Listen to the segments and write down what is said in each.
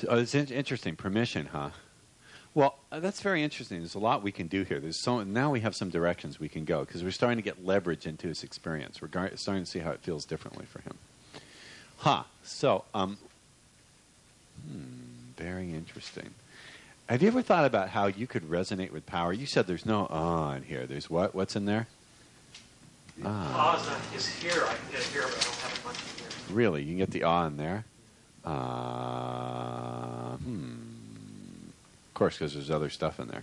Oh, it's interesting. Permission, huh? Well, that's very interesting. There's a lot we can do here. Now we have some directions we can go because we're starting to get leverage into his experience. We're starting to see how it feels differently for him. So, very interesting. Have you ever thought about how you could resonate with power? You said there's no in here. There's what? What's in there? Is here. I can get it here, but I don't have it much in here. Really? You can get the in there? Of course, because there's other stuff in there.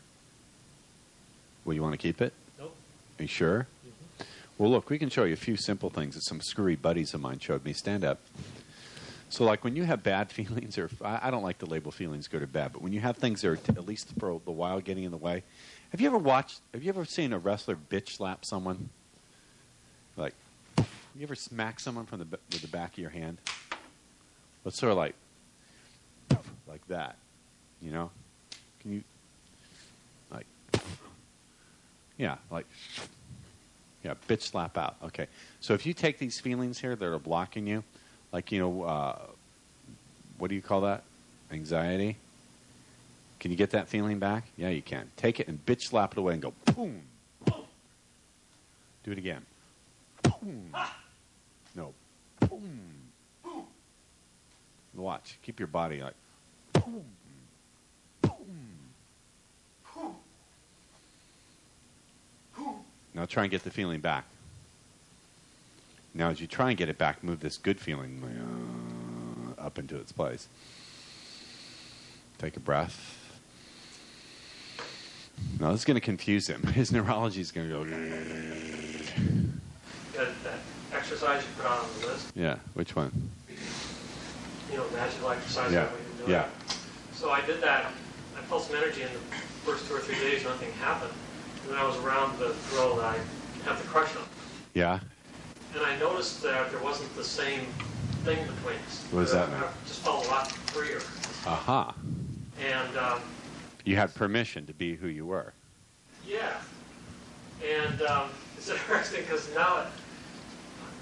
Well, you want to keep it? Nope. Are you sure? Mm-hmm. Well, look, we can show you a few simple things that some screwy buddies of mine showed me. Stand up. So, like, when you have bad feelings, or I don't like to label feelings good or bad, but when you have things that are, at least for the while, getting in the way, have you ever seen a wrestler bitch slap someone? Like, you ever smack someone with the back of your hand? It's sort of like that, you know? Can you, bitch slap out. Okay. So if you take these feelings here that are blocking you, like, what do you call that? Anxiety? Can you get that feeling back? Yeah, you can. Take it and bitch slap it away and go, boom. Do it again. Boom. No. Boom. Watch. Keep your body like, boom. Now try and get the feeling back. Now as you try and get it back, move this good feeling up into its place. Take a breath. Now this is going to confuse him. His neurology is going to go. That exercise you put on the list? Yeah, which one? Magical exercise. Yeah. Yeah. So I did that. I felt some energy in the first 2 or 3 days. Nothing happened. And then I was around the girl that I had the crush on. Yeah. And I noticed that there wasn't the same thing between us. What does that mean? I just felt a lot freer. Aha. And you had permission to be who you were. Yeah. And it's interesting because now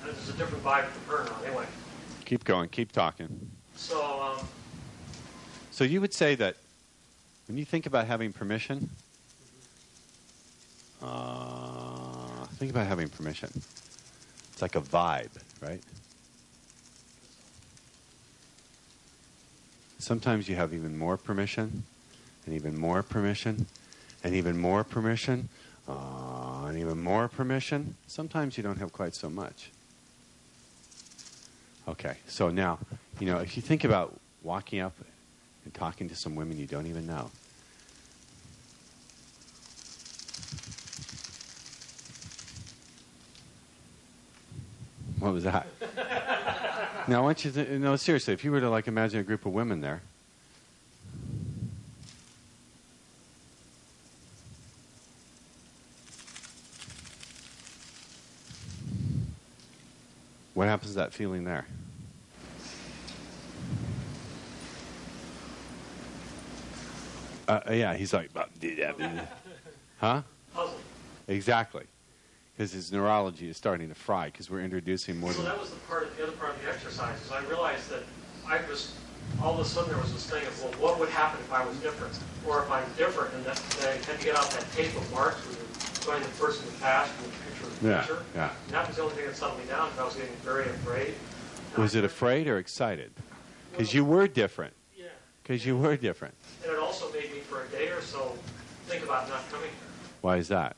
there's a different vibe with the burn on. Anyway. Keep going. Keep talking. So you would say that when you think about having permission, think about having permission. It's like a vibe, right? Sometimes you have even more permission, and even more permission, and even more permission, and even more permission. Sometimes you don't have quite so much. Okay, so now, if you think about walking up and talking to some women you don't even know, what was that? Now, I want you to no, seriously. If you were to imagine a group of women there, what happens to that feeling there? Yeah, he's like, huh? Puzzle. Exactly. Because his neurology is starting to fry because we're introducing more than... So that was the other part of the exercise is I realized that all of a sudden there was this thing of, well, what would happen if I was different? Or if I'm different and that I had to get out that tape of Marx where you're going the person in the past and the future of the future. Yeah. And that was the only thing that settled me down because I was getting very afraid. Was it afraid or excited? Because you were different. Yeah. Because you were different. And it also made me for a day or so think about not coming here. Why is that?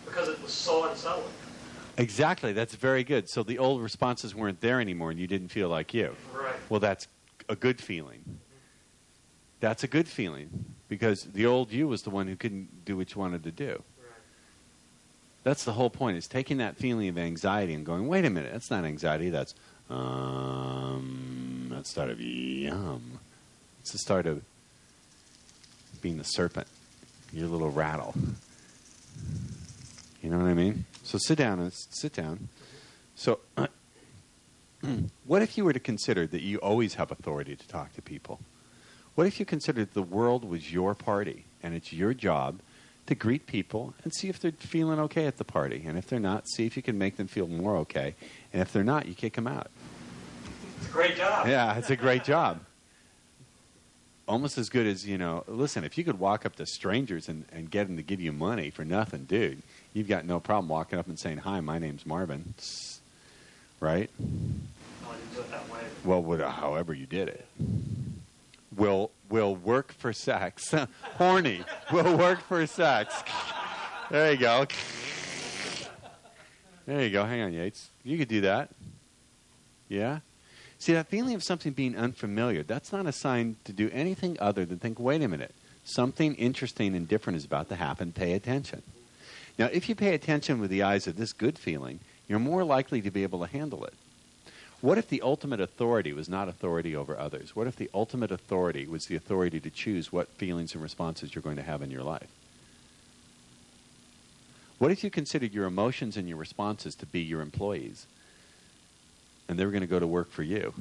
Because it was so unsettling. Exactly. That's very good. So the old responses weren't there anymore and you didn't feel like you. Right. Well, that's a good feeling. That's a good feeling because the old you was the one who couldn't do what you wanted to do. Right. That's the whole point, is taking that feeling of anxiety and going, wait a minute, that's not anxiety, that's the start of yum. It's the start of being the serpent, your little rattle. You know what I mean? So sit down. So what if you were to consider that you always have authority to talk to people? What if you considered the world was your party and it's your job to greet people and see if they're feeling okay at the party? And if they're not, see if you can make them feel more okay. And if they're not, you kick them out. It's a great job. Yeah, it's a great job. almost as good as, listen, if you could walk up to strangers and get them to give you money for nothing, dude, you've got no problem walking up and saying, hi, my name's Marvin, right? I didn't do it that way. Well, however you did it. Will work for sex. Horny. Will work for sex. There you go. There you go. Hang on, Yates. You could do that. Yeah? See, that feeling of something being unfamiliar, that's not a sign to do anything other than think, wait a minute, something interesting and different is about to happen. Pay attention. Now, if you pay attention with the eyes of this good feeling, you're more likely to be able to handle it. What if the ultimate authority was not authority over others? What if the ultimate authority was the authority to choose what feelings and responses you're going to have in your life? What if you considered your emotions and your responses to be your employees? And they were going to go to work for you.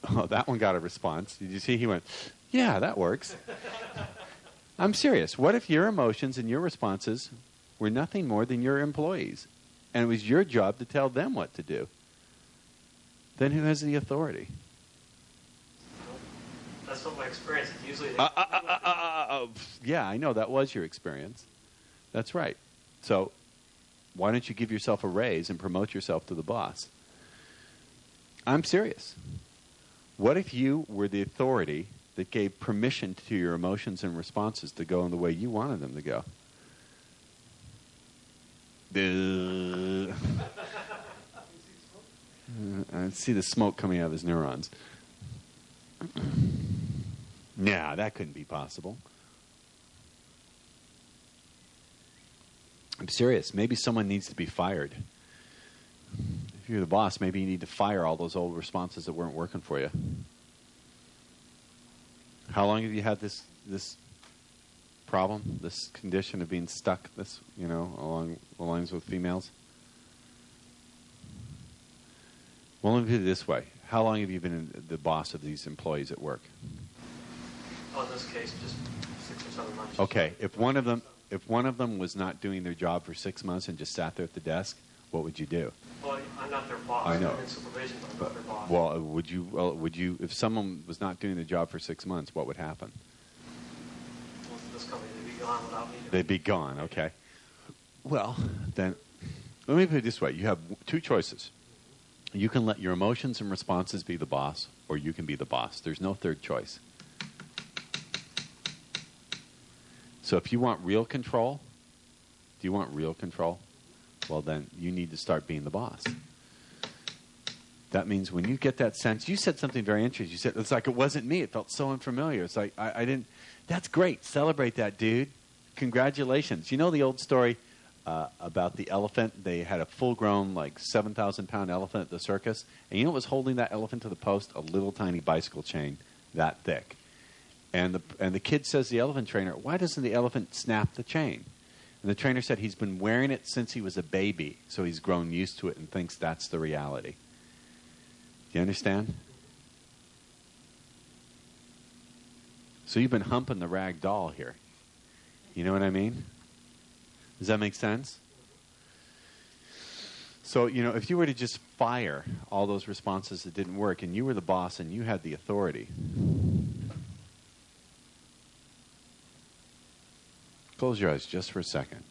Oh, that one got a response. Did you see? He went, yeah, that works. I'm serious. What if your emotions and your responses were nothing more than your employees? And it was your job to tell them what to do? Then who has the authority? That's not my experience. It's usually... Yeah, I know. That was your experience. That's right. So why don't you give yourself a raise and promote yourself to the boss? I'm serious. What if you were the authority that gave permission to your emotions and responses to go in the way you wanted them to go? I see the smoke coming out of his neurons. Nah, that couldn't be possible. I'm serious. Maybe someone needs to be fired. If you're the boss, maybe you need to fire all those old responses that weren't working for you. How long have you had this problem, this condition of being stuck, along the lines with females? Well, let me put it this way. How long have you been the boss of these employees at work? In this case, just 6 or 7 months. Okay. If one of them was not doing their job for 6 months and just sat there at the desk, what would you do? Well, I'm not their boss. I know. I'm in supervision, but I'm not their boss. Well, would you, if someone was not doing the job for 6 months, what would happen? Well, this company, they'd be gone without me. They'd be gone, okay. Well, then, let me put it this way. You have two choices. You can let your emotions and responses be the boss, or you can be the boss. There's no third choice. So if you want real control, do you want real control? Well, then you need to start being the boss. That means when you get that sense, you said something very interesting. You said, it's like it wasn't me. It felt so unfamiliar. It's like, I didn't, that's great. Celebrate that, dude. Congratulations. You know the old story about the elephant? They had a full-grown, 7,000-pound elephant at the circus. And you know what was holding that elephant to the post? A little tiny bicycle chain that thick. And the kid says to the elephant trainer, why doesn't the elephant snap the chain? And the trainer said he's been wearing it since he was a baby, so he's grown used to it and thinks that's the reality. Do you understand? So you've been humping the rag doll here. You know what I mean? Does that make sense? So, if you were to just fire all those responses that didn't work and you were the boss and you had the authority, close your eyes just for a second.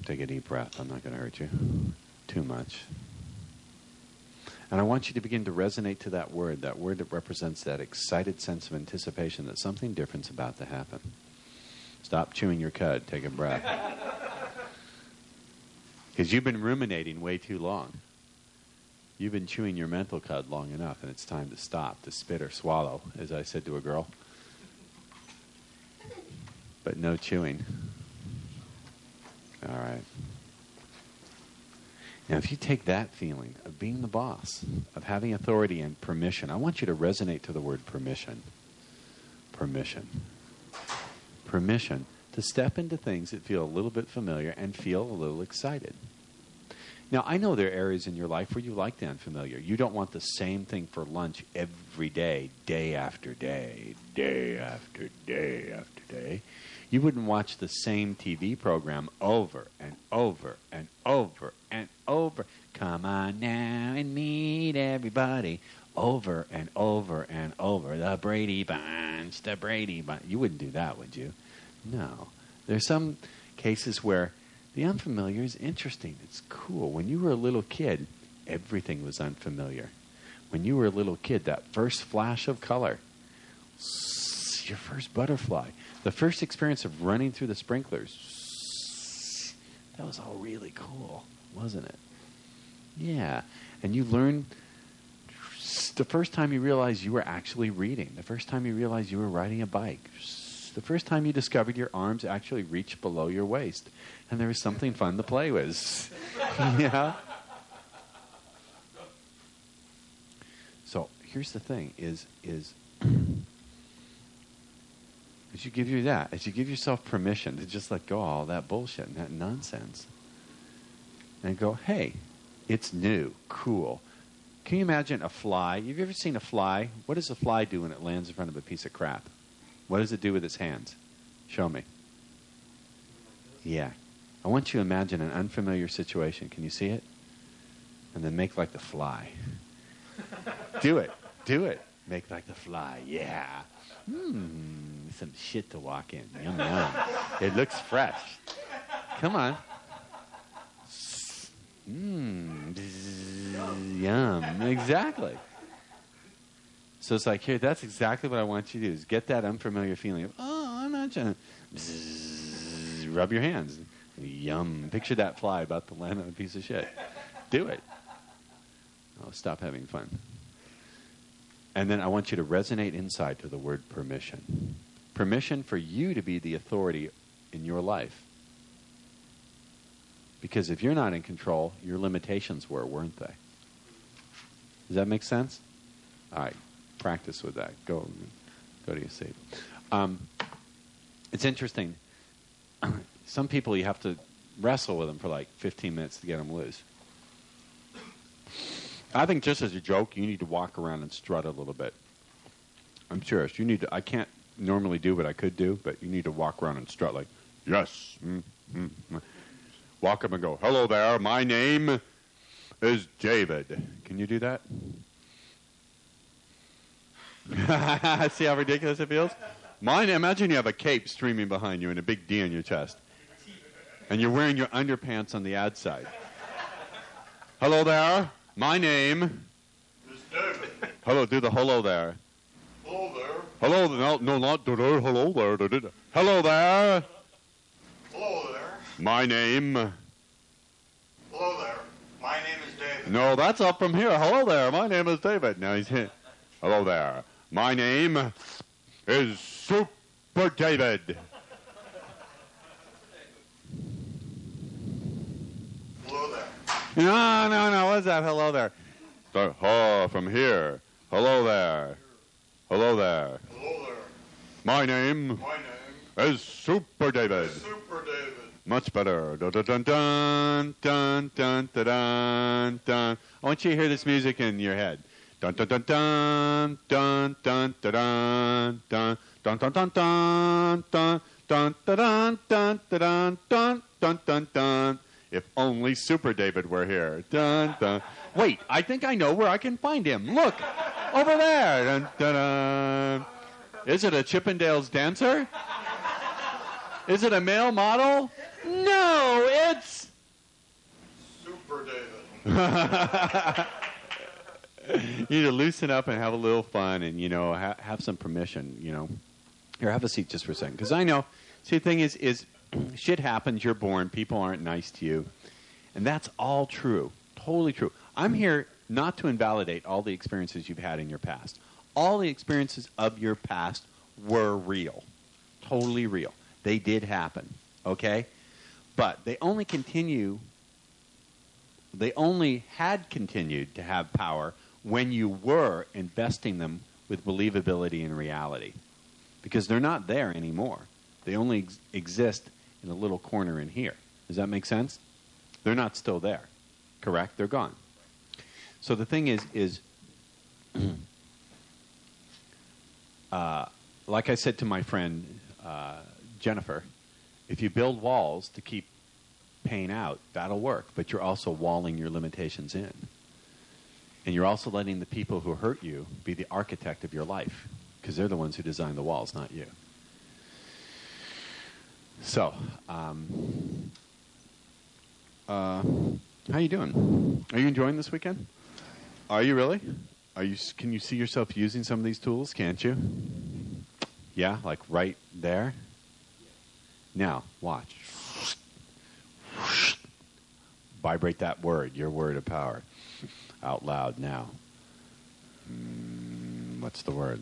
Take a deep breath. I'm not going to hurt you too much. And I want you to begin to resonate to that word that represents that excited sense of anticipation that something different's about to happen. Stop chewing your cud. Take a breath. Because you've been ruminating way too long. You've been chewing your mental cud long enough, and it's time to stop, to spit or swallow, as I said to a girl. But no chewing. All right. Now, if you take that feeling of being the boss, of having authority and permission, I want you to resonate to the word permission. Permission. Permission to step into things that feel a little bit familiar and feel a little excited. Now, I know there are areas in your life where you like the unfamiliar. You don't want the same thing for lunch every day, day after day, day after day after day. You wouldn't watch the same TV program over and over and over and over. Come on now and meet everybody. over and over and over. The Brady Bunch, the Brady Bunch. You wouldn't do that, would you? No. There's some cases where the unfamiliar is interesting. It's cool. When you were a little kid, everything was unfamiliar. When you were a little kid, that first flash of color, your first butterfly, the first experience of running through the sprinklers, that was all really cool, wasn't it? Yeah. And you learned the first time you realized you were actually reading, the first time you realized you were riding a bike, the first time you discovered your arms actually reached below your waist, and there was something fun to play with. Yeah. So here's the thing: is as you give you that, as you give yourself permission to just let go of all that bullshit and that nonsense, and go, hey, it's new, cool. Can you imagine a fly? Have you ever seen a fly? What does a fly do when it lands in front of a piece of crap? What does it do with its hands? Show me. Yeah. I want you to imagine an unfamiliar situation. Can you see it? And then make like the fly. Do it. Do it. Make like the fly. Yeah. Some shit to walk in. Yum, yum. It looks fresh. Come on. Yum. Exactly. So it's like, here, that's exactly what I want you to do, is get that unfamiliar feeling of, oh, I'm not trying to rub your hands. Yum. Picture that fly about to land on a piece of shit. Do it. Oh, stop having fun. And then I want you to resonate inside to the word permission. Permission for you to be the authority in your life. Because if you're not in control, your limitations were, weren't they? Does that make sense? All right. Practice with that. Go to your seat. It's interesting. Some people, you have to wrestle with them for like 15 minutes to get them loose. I think just as a joke, you need to walk around and strut a little bit. I'm serious. You need to. I can't normally do what I could do, but you need to walk around and strut like, yes. Walk up and go, hello there, my name is David. Can you do that? See how ridiculous it feels? Imagine you have a cape streaming behind you and a big D on your chest. And you're wearing your underpants on the ad side. Hello there. My name is David. Hello, do the hello there. Hello there. Hello, no, not hello there. Hello there. Hello there. My name. Hello there. My name is David. No, that's up from here. Hello there. My name is David. Now he's here. Hello there. My name is Super David. Hello there. No. What's that? Hello there. From here. Hello there. Hello there. Hello there. My name is Super David. Super David. Much better. Dun dun dun dun dun dun dun dun. I want you to hear this music in your head. Dun dun dun dun dun dun dun dun dun dun dun dun dun dun dun dun dun dun dun dun. If only Super David were here. Dun dun. Wait, I think I know where I can find him. Look, over there. Dun dun dun. Is it a Chippendales dancer? Is it a male model? No, it's Super David. You need to loosen up and have a little fun and, have some permission, Here, have a seat just for a second. Because I know, see, the thing is shit happens, you're born, people aren't nice to you. And that's all true, totally true. I'm here not to invalidate all the experiences you've had in your past. All the experiences of your past were real, totally real. They did happen, okay? But they only had continued to have power when you were investing them with believability and reality. Because they're not there anymore. They only exist in a little corner in here. Does that make sense? They're not still there. Correct? They're gone. So the thing is like I said to my friend Jennifer, if you build walls to keep pain out, that'll work. But you're also walling your limitations in. And you're also letting the people who hurt you be the architect of your life, because they're the ones who design the walls, not you. So, how you doing? Are you enjoying this weekend? Are you really? Can you see yourself using some of these tools? Can't you? Yeah, like right there. Now, watch. Vibrate that word, your word of power, out loud now. What's the word?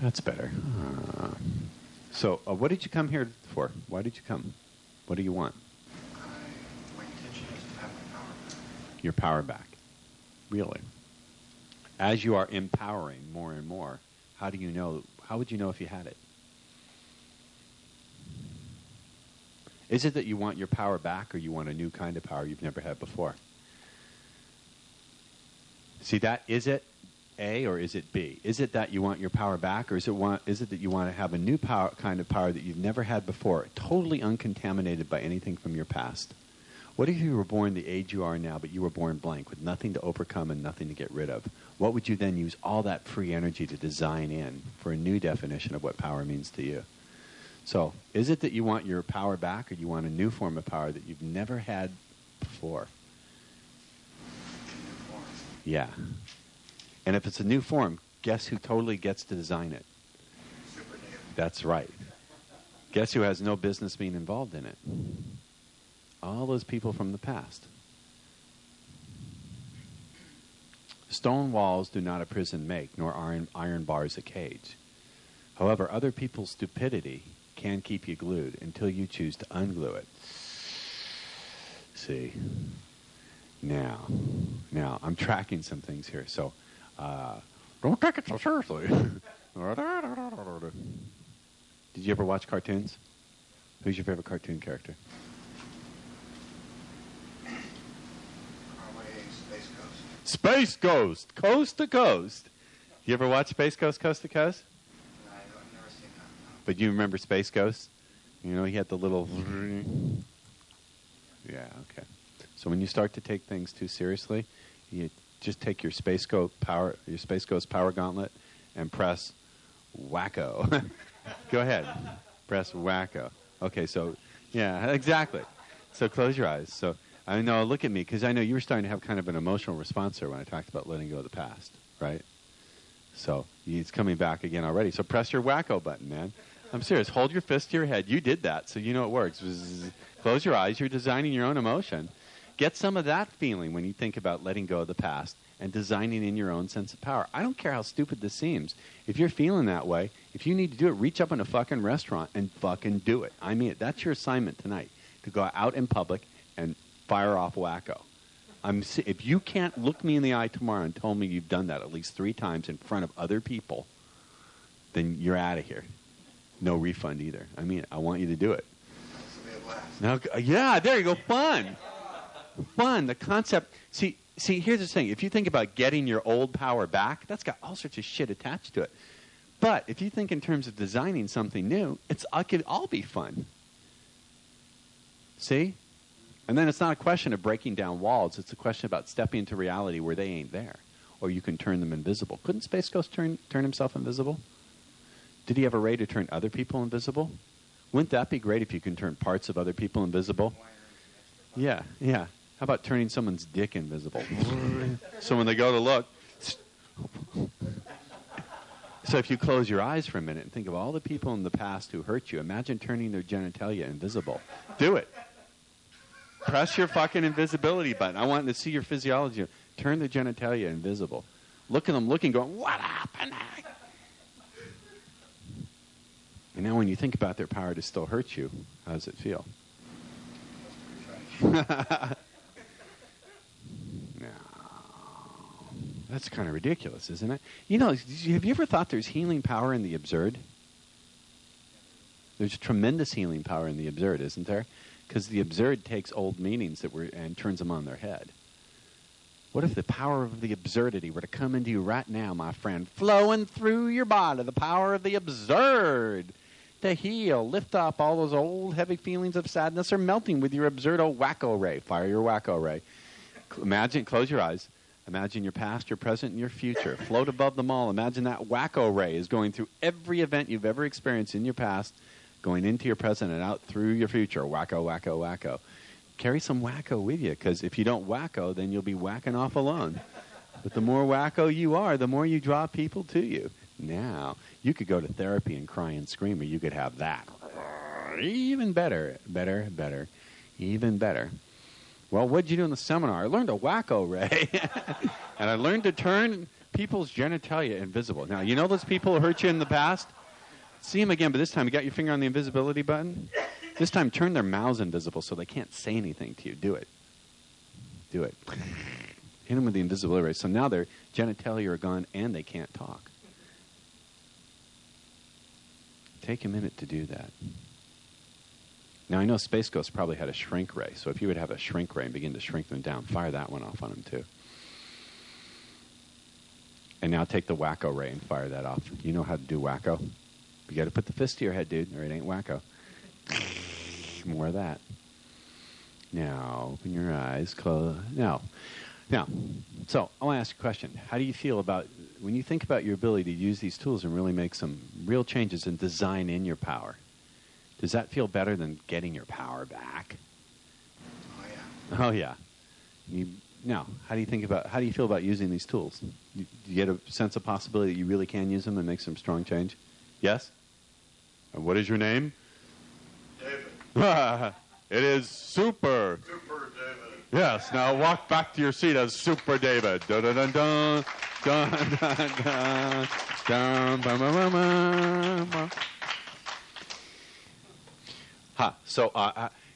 That's better. So, what did you come here for? Why did you come? What do you want? My intention is to have my power back. Your power back. Really? As you are empowering more and more, how do you know? How would you know if you had it? Is it that you want your power back, or you want a new kind of power you've never had before? See that? Is it A or is it B? Is it that you want your power back, or is it that you want to have a new kind of power that you've never had before, totally uncontaminated by anything from your past? What if you were born the age you are now, but you were born blank, with nothing to overcome and nothing to get rid of? What would you then use all that free energy to design in for a new definition of what power means to you? So, is it that you want your power back, or you want a new form of power that you've never had before? New form. Yeah. And if it's a new form, guess who totally gets to design it? Super negative. That's right. Guess who has no business being involved in it? All those people from the past. Stone walls do not a prison make, nor iron bars a cage. However, other people's stupidity can keep you glued until you choose to unglue it. See? Now, I'm tracking some things here, so don't take it so seriously. Did you ever watch cartoons? Who's your favorite cartoon character? Probably Space Ghost. Space Ghost, Coast to Coast. You ever watch Space Ghost, Coast to Coast? No, I've never seen that. No. But you remember Space Ghost? You know, he had the little... Yeah, okay. So when you start to take things too seriously, you just take your Space Ghost power gauntlet and press wacko. Go ahead. Press wacko. Okay, so, yeah, exactly. So close your eyes. So I know, look at me, because I know you were starting to have kind of an emotional response there when I talked about letting go of the past, right? So it's coming back again already. So press your wacko button, man. I'm serious. Hold your fist to your head. You did that, so you know it works. Close your eyes. You're designing your own emotion. Get some of that feeling when you think about letting go of the past and designing in your own sense of power. I don't care how stupid this seems. If you're feeling that way, if you need to do it, reach up in a fucking restaurant and fucking do it. I mean it. That's your assignment tonight, to go out in public and fire off wacko. If you can't look me in the eye tomorrow and tell me you've done that at least 3 times in front of other people, then you're out of here. No refund either. I mean, I want you to do it. This will be a blast. Now, yeah, there you go. Fun. Fun. The concept. See, here's the thing. If you think about getting your old power back, that's got all sorts of shit attached to it. But if you think in terms of designing something new, it could all be fun. See? And then it's not a question of breaking down walls. It's a question about stepping into reality where they ain't there. Or you can turn them invisible. Couldn't Space Ghost turn himself invisible? Did he have a way to turn other people invisible? Wouldn't that be great if you can turn parts of other people invisible? Yeah. How about turning someone's dick invisible? So when they go to look... So if you close your eyes for a minute and think of all the people in the past who hurt you, imagine turning their genitalia invisible. Do it. Press your fucking invisibility button. I want to see your physiology. Turn the genitalia invisible. Look at them looking, going, what happened? And now when you think about their power to still hurt you, how does it feel? No. That's kind of ridiculous, isn't it? You know, have you ever thought there's healing power in the absurd? There's tremendous healing power in the absurd, isn't there? Because the absurd takes old meanings and turns them on their head. What if the power of the absurdity were to come into you right now, my friend, flowing through your body, the power of the absurd to heal, lift up all those old heavy feelings of sadness are melting with your absurdo wacko ray. Fire your wacko ray. Imagine, close your eyes. Imagine your past, your present, and your future. Float above them all. Imagine that wacko ray is going through every event you've ever experienced in your past, going into your present and out through your future. Wacko, wacko, wacko. Carry some wacko with you, because if you don't wacko, then you'll be whacking off alone. But the more wacko you are, the more you draw people to you. Now, you could go to therapy and cry and scream, or you could have that. Even better, better, even better. Well, what did you do in the seminar? I learned a wacko ray, and I learned to turn people's genitalia invisible. Now, you know those people who hurt you in the past? See them again, but this time you got your finger on the invisibility button? This time turn their mouths invisible so they can't say anything to you. Do it. Do it. Hit them with the invisibility ray. So now their genitalia are gone and they can't talk. Take a minute to do that. Now, I know Space Ghost probably had a shrink ray, so if you would have a shrink ray and begin to shrink them down, fire that one off on them too. And now take the wacko ray and fire that off. You know how to do wacko? You got to put the fist to your head, dude, or it ain't wacko. More of that. Now, open your eyes, close. Now, so I want to ask you a question. How do you feel about, when you think about your ability to use these tools and really make some real changes and design in your power? Does that feel better than getting your power back? Oh, yeah. Now, how do you feel about using these tools? Do you get a sense of possibility that you really can use them and make some strong change? Yes? And what is your name? David. It is Super. Super David. Yes, now walk back to your seat as Super David. Dun dun dun dun dun dun dun dun bum, bum, bum, bum. So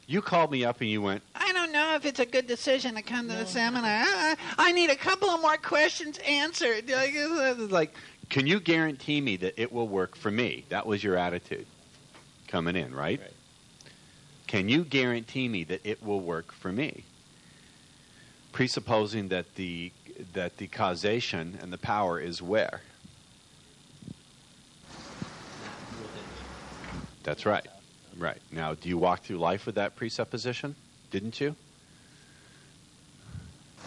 you called me up and you went, I don't know if it's a good decision to come to the seminar. I need a couple of more questions answered. like, can you guarantee me that it will work for me? That was your attitude coming in, right? Can you guarantee me that it will work for me? Presupposing that the causation and the power is where? That's right. Right. Now, do you walk through life with that presupposition? Didn't you?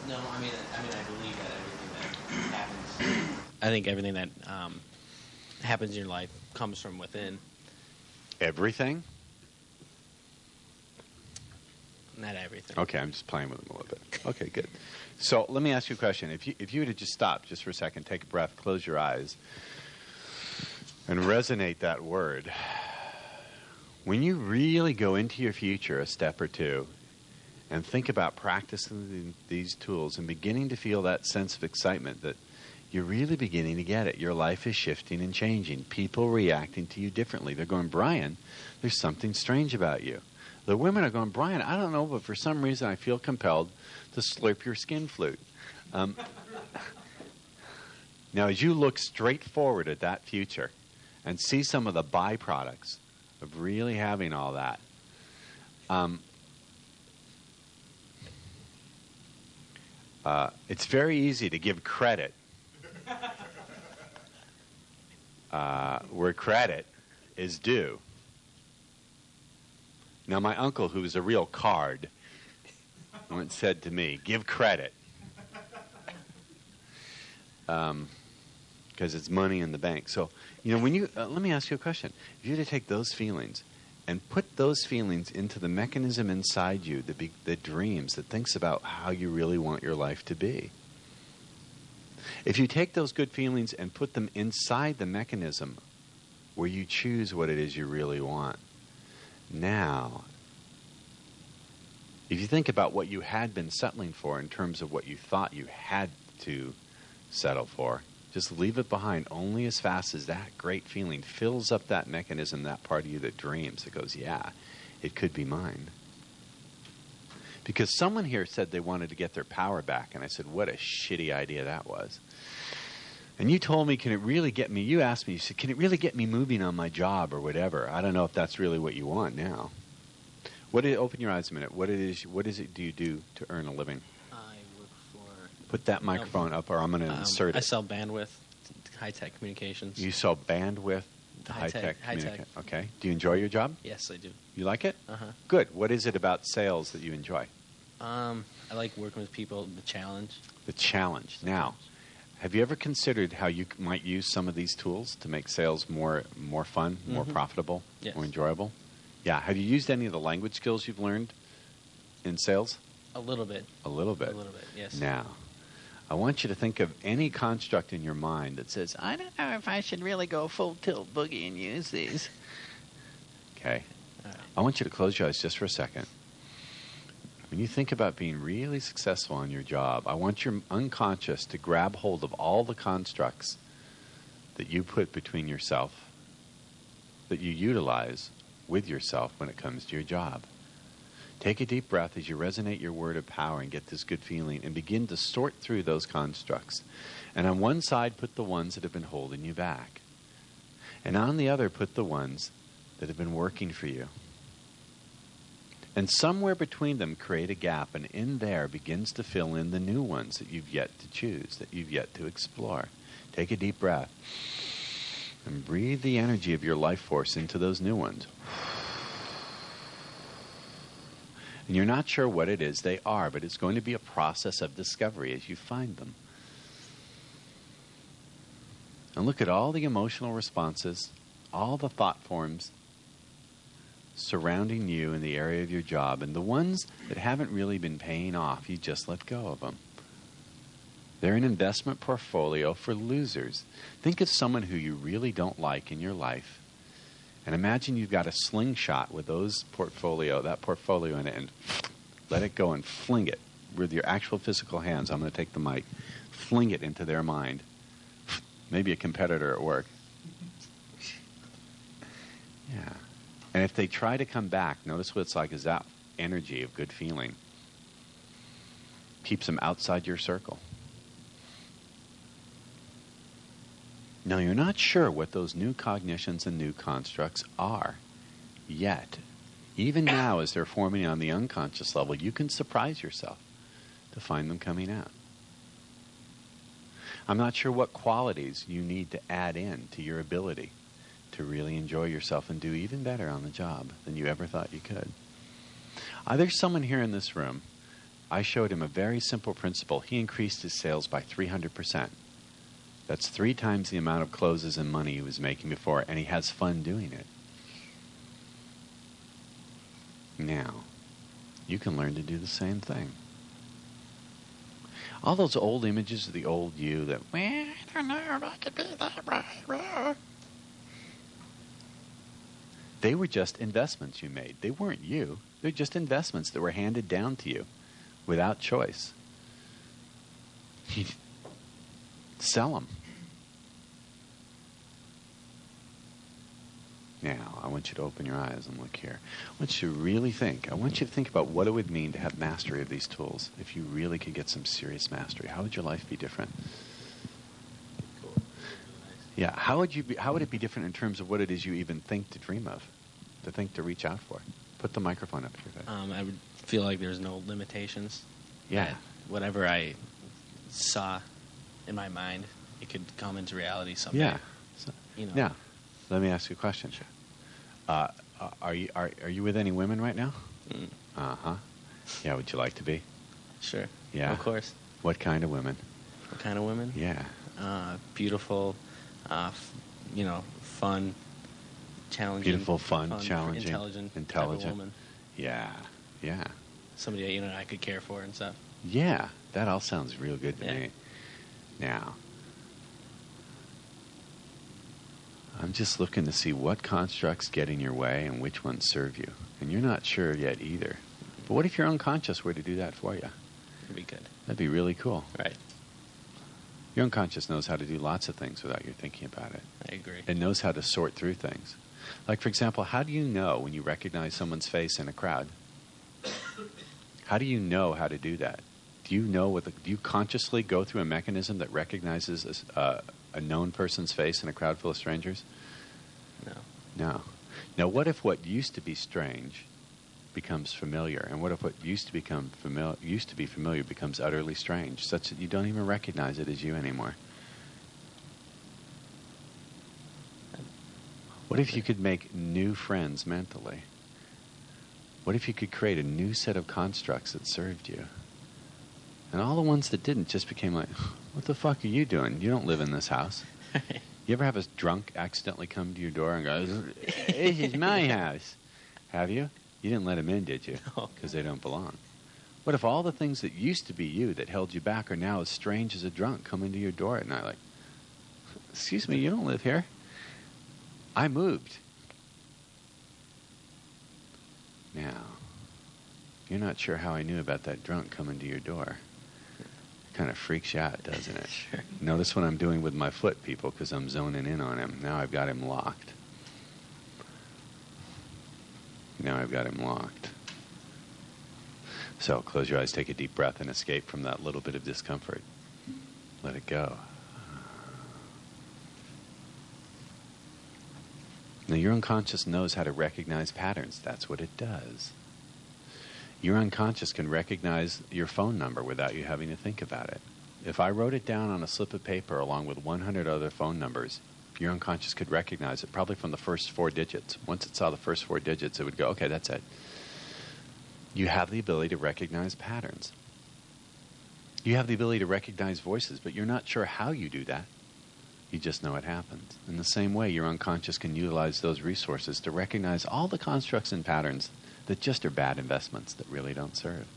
No, I mean, I believe that everything that happens. I think everything that happens in your life comes from within. Everything? Not everything. Okay, I'm just playing with them a little bit. Okay, good. So let me ask you a question. If you were to just stop just for a second, take a breath, close your eyes, and resonate that word. When you really go into your future a step or two and think about practicing these tools and beginning to feel that sense of excitement that you're really beginning to get it. Your life is shifting and changing. People reacting to you differently. They're going, Brian, there's something strange about you. The women are going, Brian, I don't know, but for some reason I feel compelled to slurp your skin flute. Now, as you look straight forward at that future and see some of the byproducts of really having all that, it's very easy to give credit where credit is due. Now, my uncle, who's a real card, once said to me, give credit. Because it's money in the bank. So, when you, let me ask you a question. If you were to take those feelings and put those feelings into the mechanism inside you, the dreams, that thinks about how you really want your life to be. If you take those good feelings and put them inside the mechanism where you choose what it is you really want. Now, if you think about what you had been settling for in terms of what you thought you had to settle for, just leave it behind only as fast as that great feeling fills up that mechanism, that part of you that dreams. It goes, yeah, it could be mine. Because someone here said they wanted to get their power back, and I said, what a shitty idea that was. And you told me, can it really get me, you asked me, you said, can it really get me moving on my job or whatever? I don't know if that's really what you want now. Open your eyes a minute. What is it do you do to earn a living? I work for Put that microphone up, or I'm going to insert I it. sell bandwidth, high-tech communications. You sell bandwidth to High-tech, high-tech high-tech. Okay. Do you enjoy your job? Yes, I do. You like it? Uh-huh. Good. What is it about sales that you enjoy? I like working with people, the challenge. The challenge. Now, have you ever considered how you might use some of these tools to make sales more fun, more profitable, Yes. more enjoyable? Yeah. Have you used any of the language skills you've learned in sales? A little bit. A little bit. A little bit, yes. Now, I want you to think of any construct in your mind that says, I don't know if I should really go full tilt boogie and use these. okay, All right. I want you to close your eyes just for a second. When you think about being really successful on your job, I want your unconscious to grab hold of all the constructs that you put between yourself, that you utilize with yourself when it comes to your job. Take a deep breath as you resonate your word of power and get this good feeling, and begin to sort through those constructs. And on one side, put the ones that have been holding you back. And on the other, put the ones that have been working for you. And somewhere between them, create a gap, and in there begins to fill in the new ones that you've yet to choose, that you've yet to explore. Take a deep breath and breathe the energy of your life force into those new ones. And you're not sure what it is they are, but it's going to be a process of discovery as you find them. And look at all the emotional responses, all the thought forms surrounding you in the area of your job, and the ones that haven't really been paying off, you just let go of them. They're an investment portfolio for losers. Think of someone who you really don't like in your life, and imagine you've got a slingshot with that portfolio in it, and let it go and fling it with your actual physical hands. I'm going to take the mic, fling it into their mind. Maybe a competitor at work. Yeah. And if they try to come back, notice what it's like is that energy of good feeling keeps them outside your circle. Now, you're not sure what those new cognitions and new constructs are yet. Even now, as they're forming on the unconscious level, you can surprise yourself to find them coming out. I'm not sure what qualities you need to add in to your ability to really enjoy yourself and do even better on the job than you ever thought you could. There's someone here in this room, I showed him a very simple principle. He increased his sales by 300%. That's 3 times the amount of closes and money he was making before, and he has fun doing it. Now, you can learn to do the same thing. All those old images of the old you that, well, I don't know if I could be that right. They were just investments you made. They weren't you. They're just investments that were handed down to you without choice. Sell them. Now, I want you to open your eyes and look here. I want you to really think. I want you to think about what it would mean to have mastery of these tools. If you really could get some serious mastery, how would your life be different? Cool. Yeah, how would it be different in terms of what it is you even think to dream of, to think to reach out for? Put the microphone up to your face. I would feel like there's no limitations. Yeah. That whatever I saw in my mind, it could come into reality someday. Yeah. So, You know. Now, let me ask you a question. Sure. Are you with any women right now? Mm, Uh-huh. Yeah, would you like to be? sure. Yeah. Of course. What kind of women? What kind of women? Yeah. Beautiful, fun, challenging. Beautiful, fun, challenging, intelligent type of woman. Yeah. Yeah. Somebody that, I could care for and stuff. Yeah. That all sounds real good to Yeah. me. Now, I'm just looking to see what constructs get in your way and which ones serve you. And you're not sure yet either. But what if your unconscious were to do that for you? It'd be good. That'd be really cool. Right. Your unconscious knows how to do lots of things without you thinking about it. I agree. It knows how to sort through things. Like, for example, how do you know when you recognize someone's face in a crowd? How do you know how to do that? Do you consciously go through a mechanism that recognizes a known person's face in a crowd full of strangers? No. No. Now, what if what used to be strange becomes familiar? And what if what used to be familiar becomes utterly strange, such that you don't even recognize it as you anymore? What if you could make new friends mentally? What if you could create a new set of constructs that served you? And all the ones that didn't just became like, what the fuck are you doing? You don't live in this house. You ever have a drunk accidentally come to your door and go, this is my house? Have you? You didn't let him in, did you? Because they don't belong. What if all the things that used to be you that held you back are now as strange as a drunk coming to your door at night like, excuse me, you don't live here. I moved. Now, you're not sure how I knew about that drunk coming to your door. Kind of freaks you out, doesn't it? Sure. Notice what I'm doing with my foot, people, because I'm zoning in on him. Now I've got him locked. So close your eyes, take a deep breath, and escape from that little bit of discomfort. Let it go. Now, your unconscious knows how to recognize patterns. That's what it does. Your unconscious can recognize your phone number without you having to think about it. If I wrote it down on a slip of paper along with 100 other phone numbers, your unconscious could recognize it probably from the first 4 digits. Once it saw the first 4 digits, it would go, okay, that's it. You have the ability to recognize patterns. You have the ability to recognize voices, but you're not sure how you do that. You just know it happens. In the same way, your unconscious can utilize those resources to recognize all the constructs and patterns that just are bad investments that really don't serve.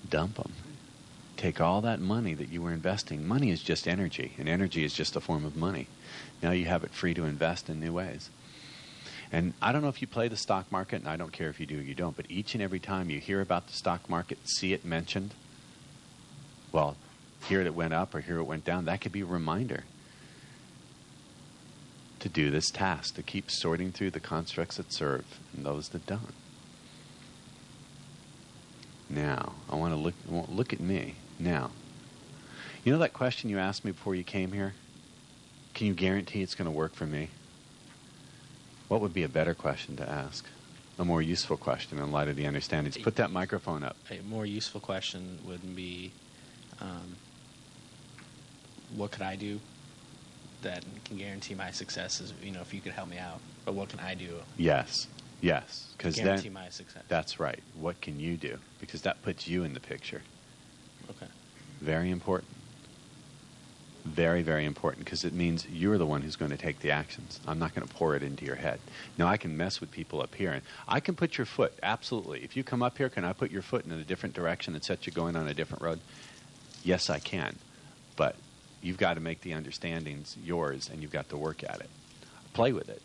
Dump them. Take all that money that you were investing. Money is just energy, and energy is just a form of money. Now you have it free to invest in new ways. And I don't know if you play the stock market, and I don't care if you do or you don't, but each and every time you hear about the stock market, see it mentioned, well, hear it went up or hear it went down, that could be a reminder to do this task, to keep sorting through the constructs that serve and those that don't. Now, I want to look at me. Now, you know that question you asked me before you came here? Can you guarantee it's going to work for me? What would be a better question to ask? A more useful question in light of the understandings. Put that microphone up. A more useful question would be, what could I do that can guarantee my success? Is, if you could help me out. But what can I do? Yes. Because guarantee my success. That's right. What can you do? Because that puts you in the picture. Okay. Very important. Very, very important, because it means you're the one who's going to take the actions. I'm not going to pour it into your head. Now, I can mess with people up here, and I can put your foot, absolutely. If you come up here, can I put your foot in a different direction and set you going on a different road? Yes, I can. But you've got to make the understandings yours, and you've got to work at it. Play with it.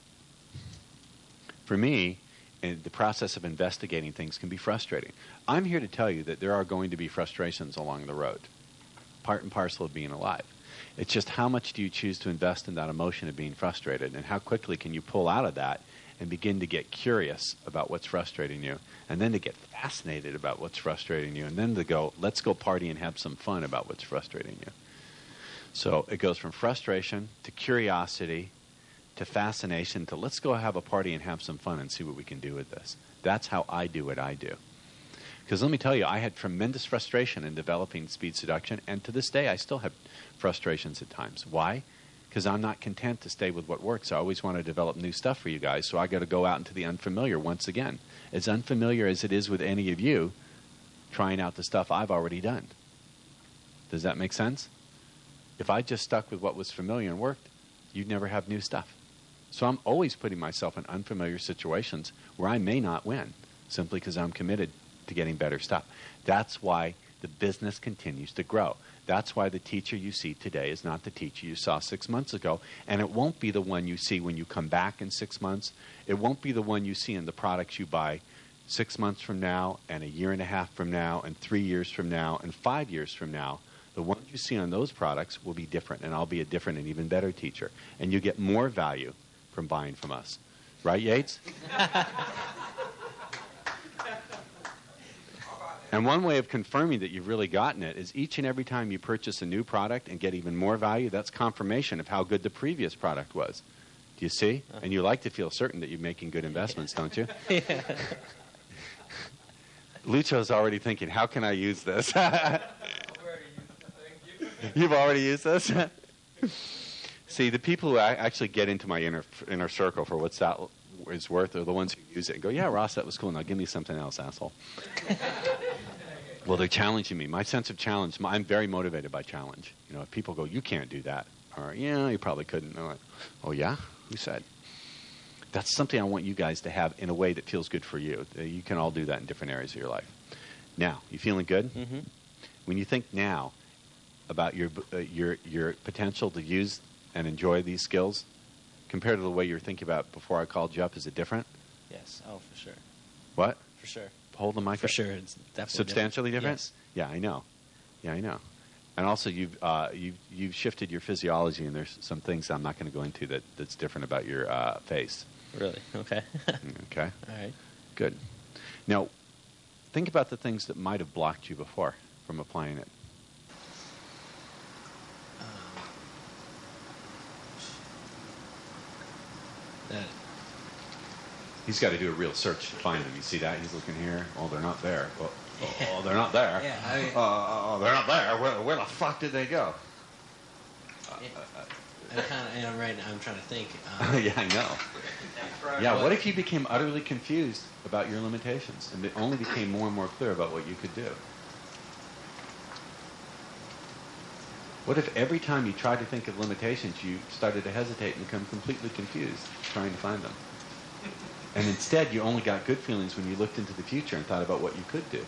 For me, the process of investigating things can be frustrating. I'm here to tell you that there are going to be frustrations along the road, part and parcel of being alive. It's just how much do you choose to invest in that emotion of being frustrated, and how quickly can you pull out of that and begin to get curious about what's frustrating you, and then to get fascinated about what's frustrating you, and then to go, let's go party and have some fun about what's frustrating you. So it goes from frustration to curiosity to fascination to let's go have a party and have some fun and see what we can do with this. That's how I do what I do. Because let me tell you, I had tremendous frustration in developing speed seduction, and to this day I still have frustrations at times. Why? Because I'm not content to stay with what works. I always want to develop new stuff for you guys, so I got to go out into the unfamiliar once again. As unfamiliar as it is with any of you, trying out the stuff I've already done. Does that make sense? If I just stuck with what was familiar and worked, you'd never have new stuff. So I'm always putting myself in unfamiliar situations where I may not win, simply because I'm committed to getting better stuff. That's why the business continues to grow. That's why the teacher you see today is not the teacher you saw 6 months ago, and it won't be the one you see when you come back in 6 months. It won't be the one you see in the products you buy 6 months from now, and a year and a half from now, and 3 years from now, and 5 years from now. The ones you see on those products will be different, and I'll be a different and even better teacher. And you get more value from buying from us. Right, Yates? And one way of confirming that you've really gotten it is each and every time you purchase a new product and get even more value, that's confirmation of how good the previous product was. Do you see? And you like to feel certain that you're making good investments, don't you? Yeah. Lucho's already thinking, how can I use this? You've already used this? See, the people who actually get into my inner circle for what's that is worth are the ones who use it and go, yeah, Ross, that was cool. Now give me something else, asshole. Well, they're challenging me. My sense of challenge, I'm very motivated by challenge. You know, if people go, you can't do that, or, yeah, you probably couldn't. I'm like, oh, yeah? Who said? That's something I want you guys to have in a way that feels good for you. You can all do that in different areas of your life. Now, you feeling good? Mm-hmm. When you think now about your potential to use and enjoy these skills, compared to the way you were thinking about before I called you up, is it different? Yes. Oh, for sure. What? For sure. Hold the mic For up. sure. It's definitely Substantially different? Yes. Yeah, I know. Yeah, I know. And also, you've shifted your physiology, and there's some things I'm not going to go into that's different about your face. Really? Okay. Okay. All right. Good. Now, think about the things that might have blocked you before from applying it. That. He's got to do a real search to find them. You see that? He's looking here. Oh, they're not there. Oh, they're not there. Yeah. I mean, Oh, they're not there. Where the fuck did they go? I'm trying to think. Yeah, I know. Yeah, what if you became utterly confused about your limitations and it only became more and more clear about what you could do? What if every time you tried to think of limitations, you started to hesitate and become completely confused trying to find them? And instead, you only got good feelings when you looked into the future and thought about what you could do.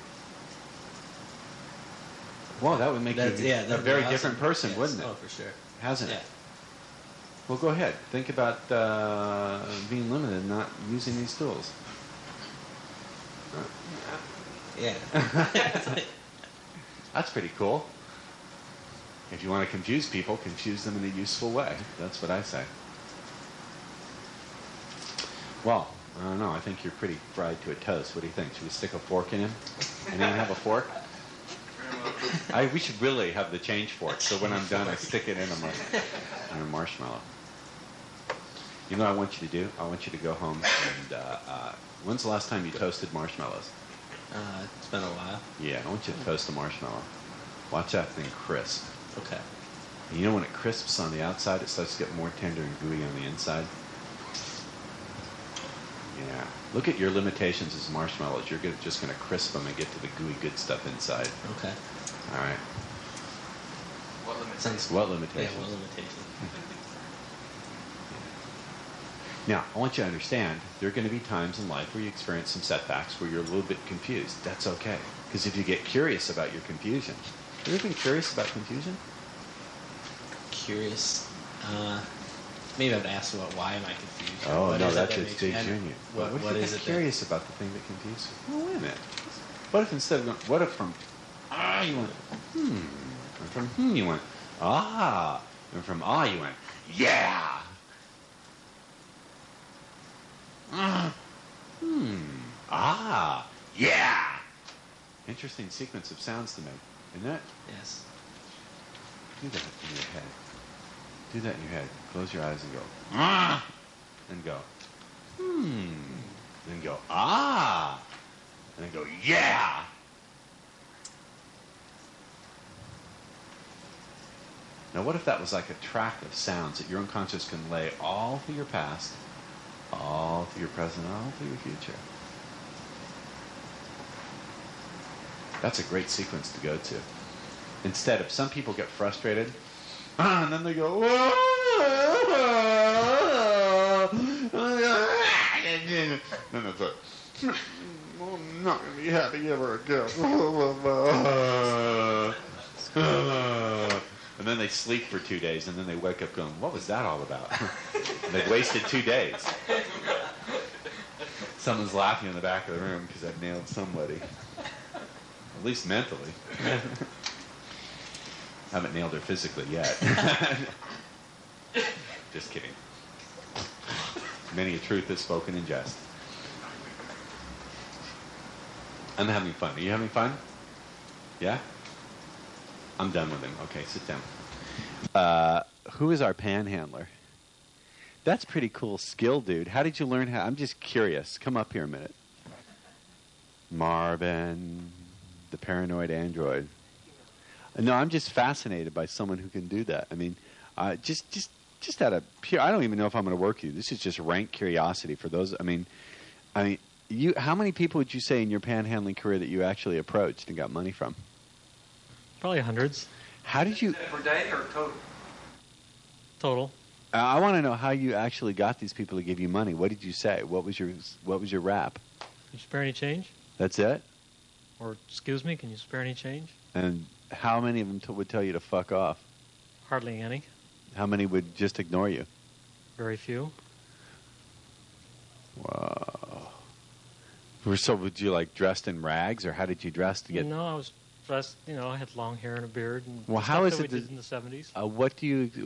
Well, that would make you a very different person, yes. wouldn't it? Oh, for sure. Hasn't Yeah. it? Well, go ahead. Think about being limited and not using these tools. Yeah. That's pretty cool. If you want to confuse people, confuse them in a useful way. That's what I say. Well, I don't know. I think you're pretty fried to a toast. What do you think? Should we stick a fork in him? Anyone have a fork? We should really have the change fork, so when I'm done, I stick it in a marshmallow. You know what I want you to do? I want you to go home and... when's the last time you toasted marshmallows? It's been a while. Yeah, I want you to toast a marshmallow. Watch that thing crisp. Okay. And you know when it crisps on the outside, it starts to get more tender and gooey on the inside? Yeah. Look at your limitations as marshmallows. You're just going to crisp them and get to the gooey good stuff inside. Okay. All right. What limitations? What limitations? Yeah, what limitations? Now, I want you to understand, there are going to be times in life where you experience some setbacks where you're a little bit confused. That's okay. Because if you get curious about your confusion, have you ever been curious about confusion? Curious. Maybe I would ask why am I confused? Oh, What no, is it that's that it's makes me- Big and Junior. What if you is get it? curious about the thing that confuses you? Well, wait a minute. What if instead of going, what if from you went, and from you went, and from you went, yeah. Yeah. Interesting sequence of sounds to make, isn't it? Yes. Do that in your head. Do that in your head. Close your eyes and go, and go, then go, and then go, yeah. Now, what if that was like a track of sounds that your unconscious can lay all through your past, all through your present, all through your future? That's a great sequence to go to. Instead of, some people get frustrated, and then they go, and it's like, I'm not going to be happy ever again. And then they sleep for 2 days, and then they wake up going, what was that all about? And they've wasted 2 days. Someone's laughing in the back of the room because I've nailed somebody. At least mentally. Haven't nailed her physically yet. Just kidding. Many a truth is spoken in jest. I'm having fun. Are you having fun? Yeah? I'm done with him. Okay, sit down. Who is our panhandler? That's pretty cool skill, dude. How did you learn how? I'm just curious. Come up here a minute. Marvin, the paranoid android. No, I'm just fascinated by someone who can do that. I mean, just out of pure, I don't even know if I'm going to work you. This is just rank curiosity for those. I mean, you. How many people would you say in your panhandling career that you actually approached and got money from? Probably hundreds. How did you? Per day or total? Total. I want to know how you actually got these people to give you money. What did you say? What was your rap? Can you spare any change? That's it. Or, excuse me, can you spare any change? And how many of them would tell you to fuck off? Hardly any. How many would just ignore you? Very few. Wow. So would you like dressed in rags, or how did you dress to get? No, I was dressed, I had long hair and a beard. And Well, stuff how is that it we that- did in the 70s?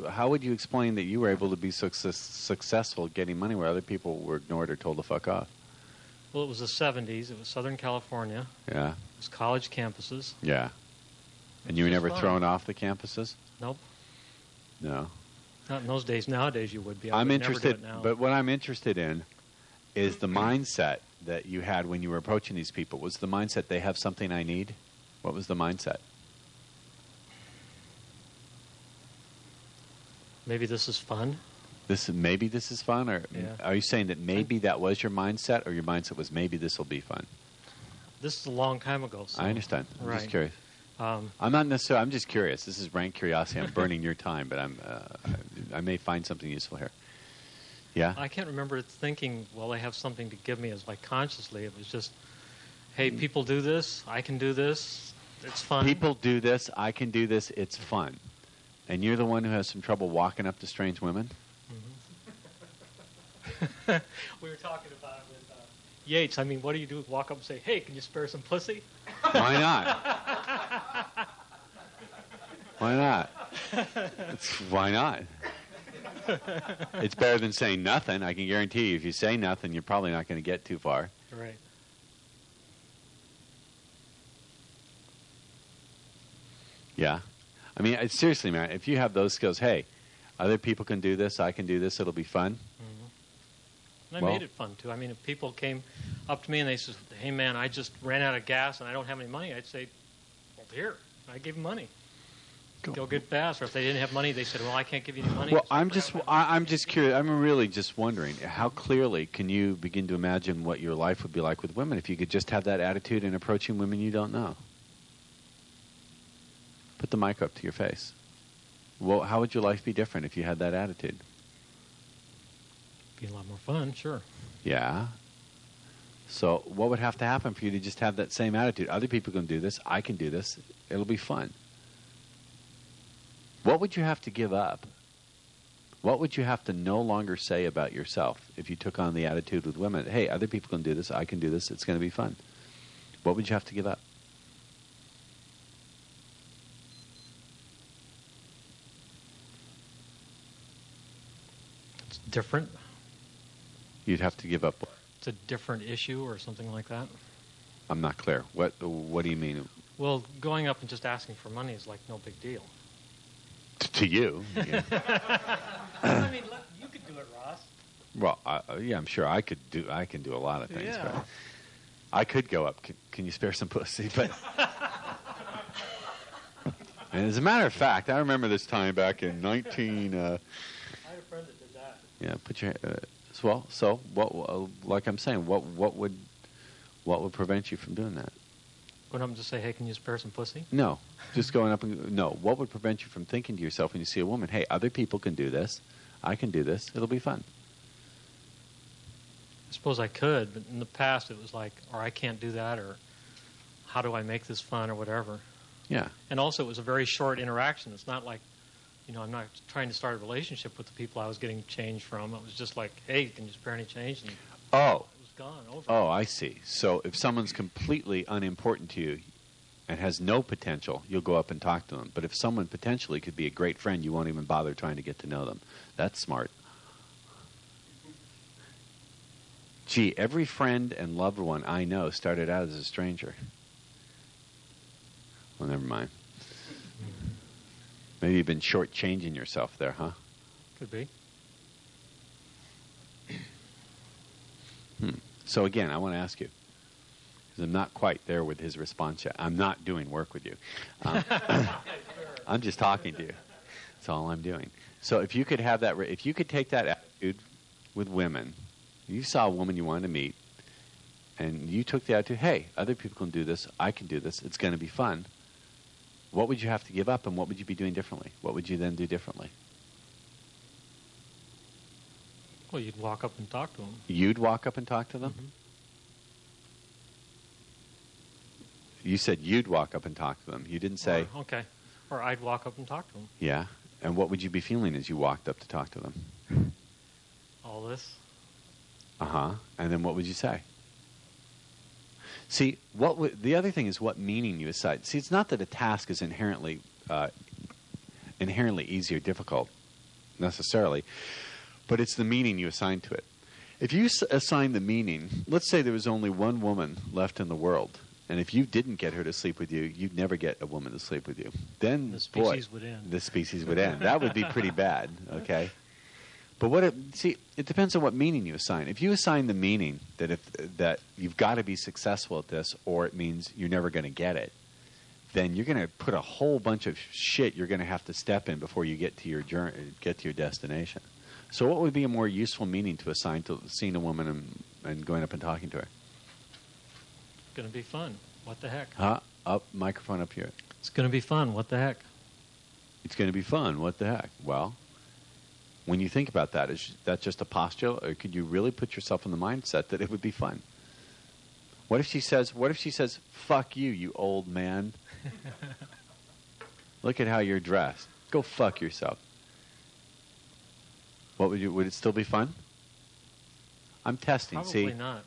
How would you explain that you were able to be so successful getting money where other people were ignored or told to fuck off? Well, it was the 70s. It was Southern California. Yeah. It was college campuses. Yeah. And you were Just never fun. thrown off the campuses? Nope. No. Not in those days. Nowadays you would be. I I'm would never do interested, it now. but what I'm interested in is the mindset that you had when you were approaching these people. Was the mindset they have something I need? What was the mindset? Maybe this is fun. Maybe this is fun, or Yeah. are you saying that maybe that was your mindset, or your mindset was maybe this will be fun? This is a long time ago. So, I understand. I'm right. just curious. Um, I'm not necessarily. I'm just curious. This is rank curiosity. I'm burning your time, but I may find something useful here. Yeah. I can't remember thinking, well, they have something to give me as like consciously. It was just, hey, people do this. I can do this. It's fun. People do this. I can do this. It's fun. And you're the one who has some trouble walking up to strange women? We were talking about it with Yates. I mean, what do you do? Walk up and say, hey, can you spare some pussy? Why not? Why not? Why not? It's better than saying nothing. I can guarantee you, if you say nothing, you're probably not going to get too far. Right. Yeah. I mean, seriously, man, if you have those skills, hey, other people can do this, I can do this, it'll be fun. And I Well- made it fun, too. I mean, if people came up to me and they said, hey, man, I just ran out of gas and I don't have any money, I'd say, well, here. I give them money. Go get gas. Or if they didn't have money, they said, well, I can't give you any money. Well, So I'm just curious. I'm really just wondering, how clearly can you begin to imagine what your life would be like with women if you could just have that attitude in approaching women you don't know? Put the mic up to your face. Well, how would your life be different if you had that attitude? be a lot more fun, sure. Yeah. So what would have to happen for you to just have that same attitude? Other people can do this. I can do this. It'll be fun. What would you have to give up? What would you have to no longer say about yourself if you took on the attitude with women? Hey, other people can do this. I can do this. It's going to be fun. What would you have to give up? It's different. You'd have to give up. It's a different issue or something like that. I'm not clear. What do you mean? Well, going up and just asking for money is like no big deal. To you? Yeah. I mean, you could do it, Ross. Well, yeah, I'm sure I can do a lot of things. Yeah. But I could go up. Can you spare some pussy? But and as a matter of fact, I remember this time back in 19. I had a friend that did that. Yeah, put your well. So what? Like I'm saying, what would prevent you from doing that? Going up and just say, hey, can you spare some pussy? No, just going up and no. What would prevent you from thinking to yourself when you see a woman, hey, other people can do this, I can do this, it'll be fun. I suppose I could, but in the past it was like, or I can't do that, or how do I make this fun, or whatever. Yeah. And also, it was a very short interaction. It's not like, I'm not trying to start a relationship with the people I was getting change from. It was just like, hey, can you spare any change? And Oh. it was gone, over. Oh, I see. So if someone's completely unimportant to you and has no potential, you'll go up and talk to them. But if someone potentially could be a great friend, you won't even bother trying to get to know them. That's smart. Gee, every friend and loved one I know started out as a stranger. Well, never mind. Maybe you've been shortchanging yourself there, huh? Could be. So again, I want to ask you, because I'm not quite there with his response yet. I'm not doing work with you. I'm just talking to you. That's all I'm doing. So if you could have that, if you could take that attitude with women, you saw a woman you wanted to meet, and you took the attitude, hey, other people can do this, I can do this, it's going to be fun. What would you have to give up, and what would you be doing differently? What would you then do differently? Well, you'd walk up and talk to them. You'd walk up and talk to them? Mm-hmm. You said you'd walk up and talk to them. You didn't say... Okay. Or I'd walk up and talk to them. Yeah. And what would you be feeling as you walked up to talk to them? All this. Uh-huh. And then what would you say? See, the other thing is what meaning you assign. See, it's not that a task is inherently easy or difficult, necessarily, but it's the meaning you assign to it. If you assign the meaning, let's say there was only one woman left in the world, and if you didn't get her to sleep with you, you'd never get a woman to sleep with you. Then, the species would end. The species would end. That would be pretty bad, okay? But it depends on what meaning you assign. If you assign the meaning that you've got to be successful at this, or it means you're never going to get it, then you're going to put a whole bunch of shit you're going to have to step in before you get to your journey, get to your destination. So, what would be a more useful meaning to assign to seeing a woman and going up and talking to her? It's going to be fun. What the heck? Up, microphone up here. It's going to be fun. What the heck? It's going to be fun. What the heck? Well, when you think about that, is that just a postulate, or could you really put yourself in the mindset that it would be fun? What if she says, fuck you, you old man. Look at how you're dressed. Go fuck yourself. Would it still be fun? I'm testing. Probably not.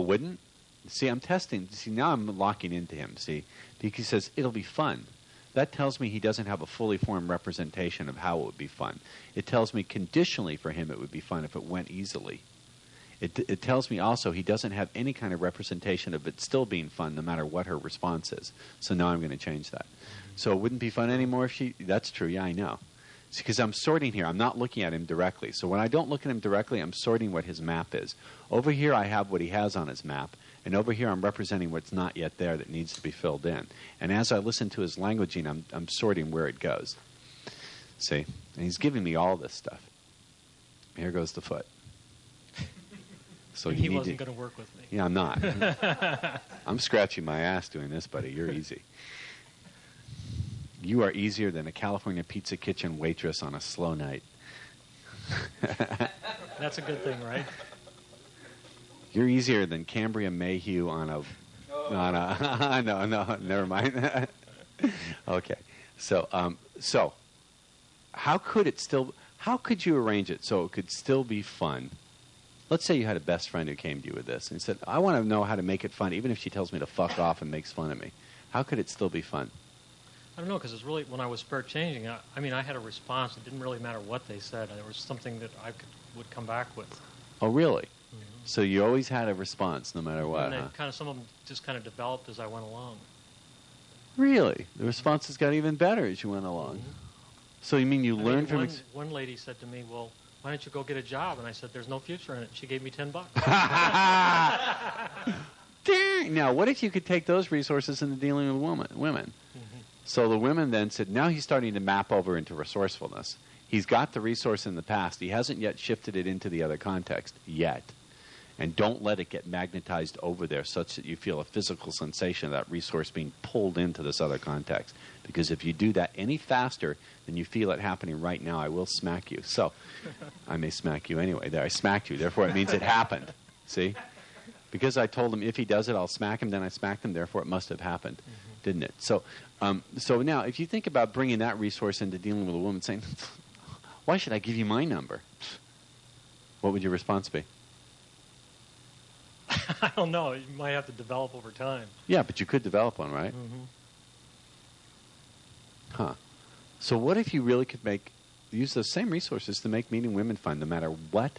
Wouldn't? See, I'm testing. See, now I'm locking into him. See, he says it'll be fun. That tells me he doesn't have a fully formed representation of how it would be fun. It tells me conditionally for him it would be fun if it went easily. It tells me also he doesn't have any kind of representation of it still being fun no matter what her response is. So now I'm going to change that. So it wouldn't be fun anymore if she... That's true. Yeah, I know. Because I'm sorting here. I'm not looking at him directly. So when I don't look at him directly, I'm sorting what his map is. Over here I have what he has on his map. And over here I'm representing what's not yet there that needs to be filled in. And as I listen to his languaging, I'm sorting where it goes. See? And he's giving me all this stuff. Here goes the foot. So he wasn't going to work with me. Yeah, I'm not. I'm scratching my ass doing this, buddy. You're easy. You are easier than a California Pizza Kitchen waitress on a slow night. That's a good thing, right? You're easier than Cambria Mayhew on a... No, never mind. Okay. So how could you arrange it so it could still be fun? Let's say you had a best friend who came to you with this and said, I want to know how to make it fun, even if she tells me to fuck off and makes fun of me. How could it still be fun? I don't know, because it's really, when I was spirit changing, I had a response. It didn't really matter what they said. There was something that would come back with. Oh, really? Mm-hmm. So you always had a response no matter what, and some of them just kind of developed as I went along. Really? The responses got even better as you went along. Mm-hmm. So you mean you learned from... One lady said to me, well, why don't you go get a job? And I said, there's no future in it. She gave me $10. Dang! Now, what if you could take those resources into dealing with women? Mm-hmm. So the women then said, now he's starting to map over into resourcefulness. He's got the resource in the past. He hasn't yet shifted it into the other context yet. And don't let it get magnetized over there such that you feel a physical sensation of that resource being pulled into this other context. Because if you do that any faster than you feel it happening right now, I will smack you. So, I may smack you anyway. There, I smacked you. Therefore, it means it happened. See? Because I told him if he does it, I'll smack him. Then I smacked him. Therefore, it must have happened. Mm-hmm. Didn't it? So now, if you think about bringing that resource into dealing with a woman saying, why should I give you my number? What would your response be? I don't know. You might have to develop over time. Yeah, but you could develop one, right? Mm-hmm. Huh. So what if you really could use those same resources to make meeting women fun no matter what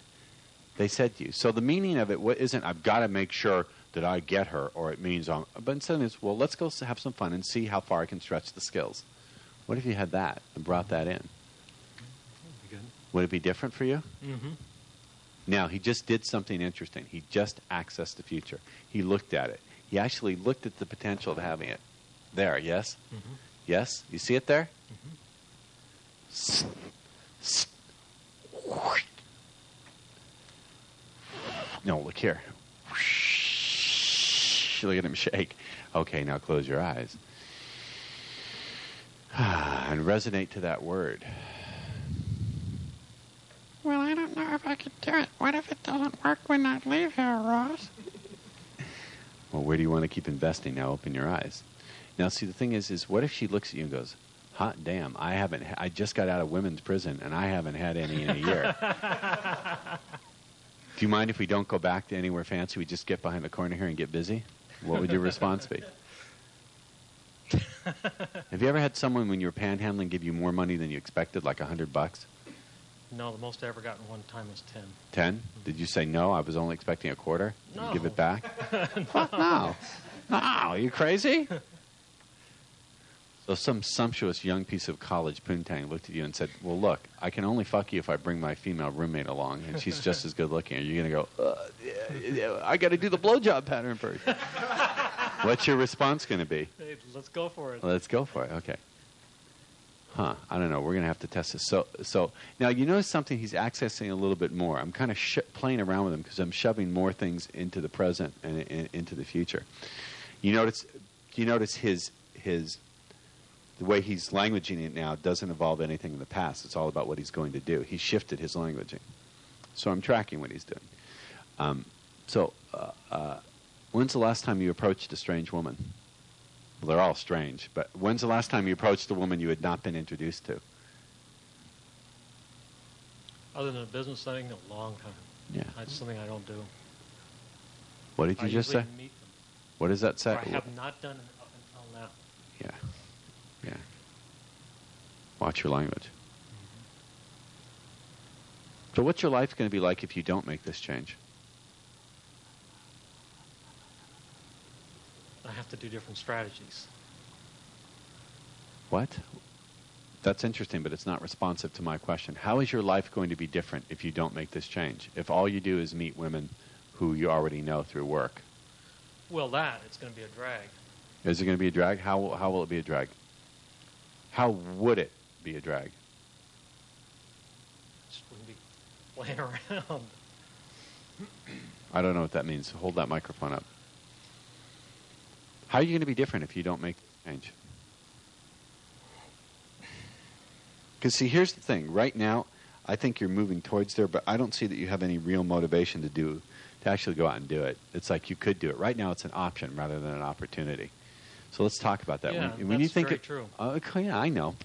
they said to you? So the meaning of it isn't, I've got to make sure that I get her, or it means but instead it's, well, let's go have some fun and see how far I can stretch the skills. What if you had that and brought that in? That'd be good. Would it be different for you? Mm-hmm. Now, he just did something interesting. He just accessed the future. He looked at it. He actually looked at the potential of having it. There, yes? Mm-hmm. Yes? You see it there? No, look here. Look at him shake. Okay, now close your eyes. And resonate to that word. Well, I don't know if I could do it. What if it doesn't work when I leave here, Ross? Well, where do you want to keep investing? Now open your eyes. Now, see, the thing is what if she looks at you and goes, hot damn, I just got out of women's prison, and I haven't had any in a year. Do you mind if we don't go back to anywhere fancy? We just get behind the corner here and get busy? What would your response be? Have you ever had someone, when you were panhandling, give you more money than you expected, like $100? No, the most I ever gotten one time was 10. 10? Did you say no? I was only expecting a quarter? No. And give it back? Fuck no. No, are you crazy? So some sumptuous young piece of college poontang looked at you and said, well, look, I can only fuck you if I bring my female roommate along, and she's just as good looking. Are you going to go, I got to do the blowjob pattern first? What's your response going to be? Hey, let's go for it. Let's go for it. Okay. Huh. I don't know. We're going to have to test this. So now you notice something he's accessing a little bit more. I'm kind of playing around with him because I'm shoving more things into the present and into the future. You notice his the way he's languaging it now doesn't involve anything in the past. It's all about what he's going to do. He shifted his languaging. So I'm tracking what he's doing. When's the last time you approached a strange woman? Well, they're all strange, but when's the last time you approached a woman you had not been introduced to? Other than a business setting, a long time. Yeah. That's something I don't do. What did you just say? Meet them. What does that say? I have not done it up until now. Yeah. Yeah. Watch your language. So what's your life going to be like if you don't make this change? I have to do different strategies. What? That's interesting, but it's not responsive to my question. How is your life going to be different if you don't make this change? If all you do is meet women who you already know through work? Well, it's going to be a drag. Is it going to be a drag? How will it be a drag? How would it be a drag? Just wouldn't be playing around. I don't know what that means. Hold that microphone up. How are you going to be different if you don't make the change? Because, see, here's the thing. Right now, I think you're moving towards there, but I don't see that you have any real motivation to actually go out and do it. It's like you could do it. Right now, it's an option rather than an opportunity. So let's talk about that. Yeah, when you think very true. Yeah, I know.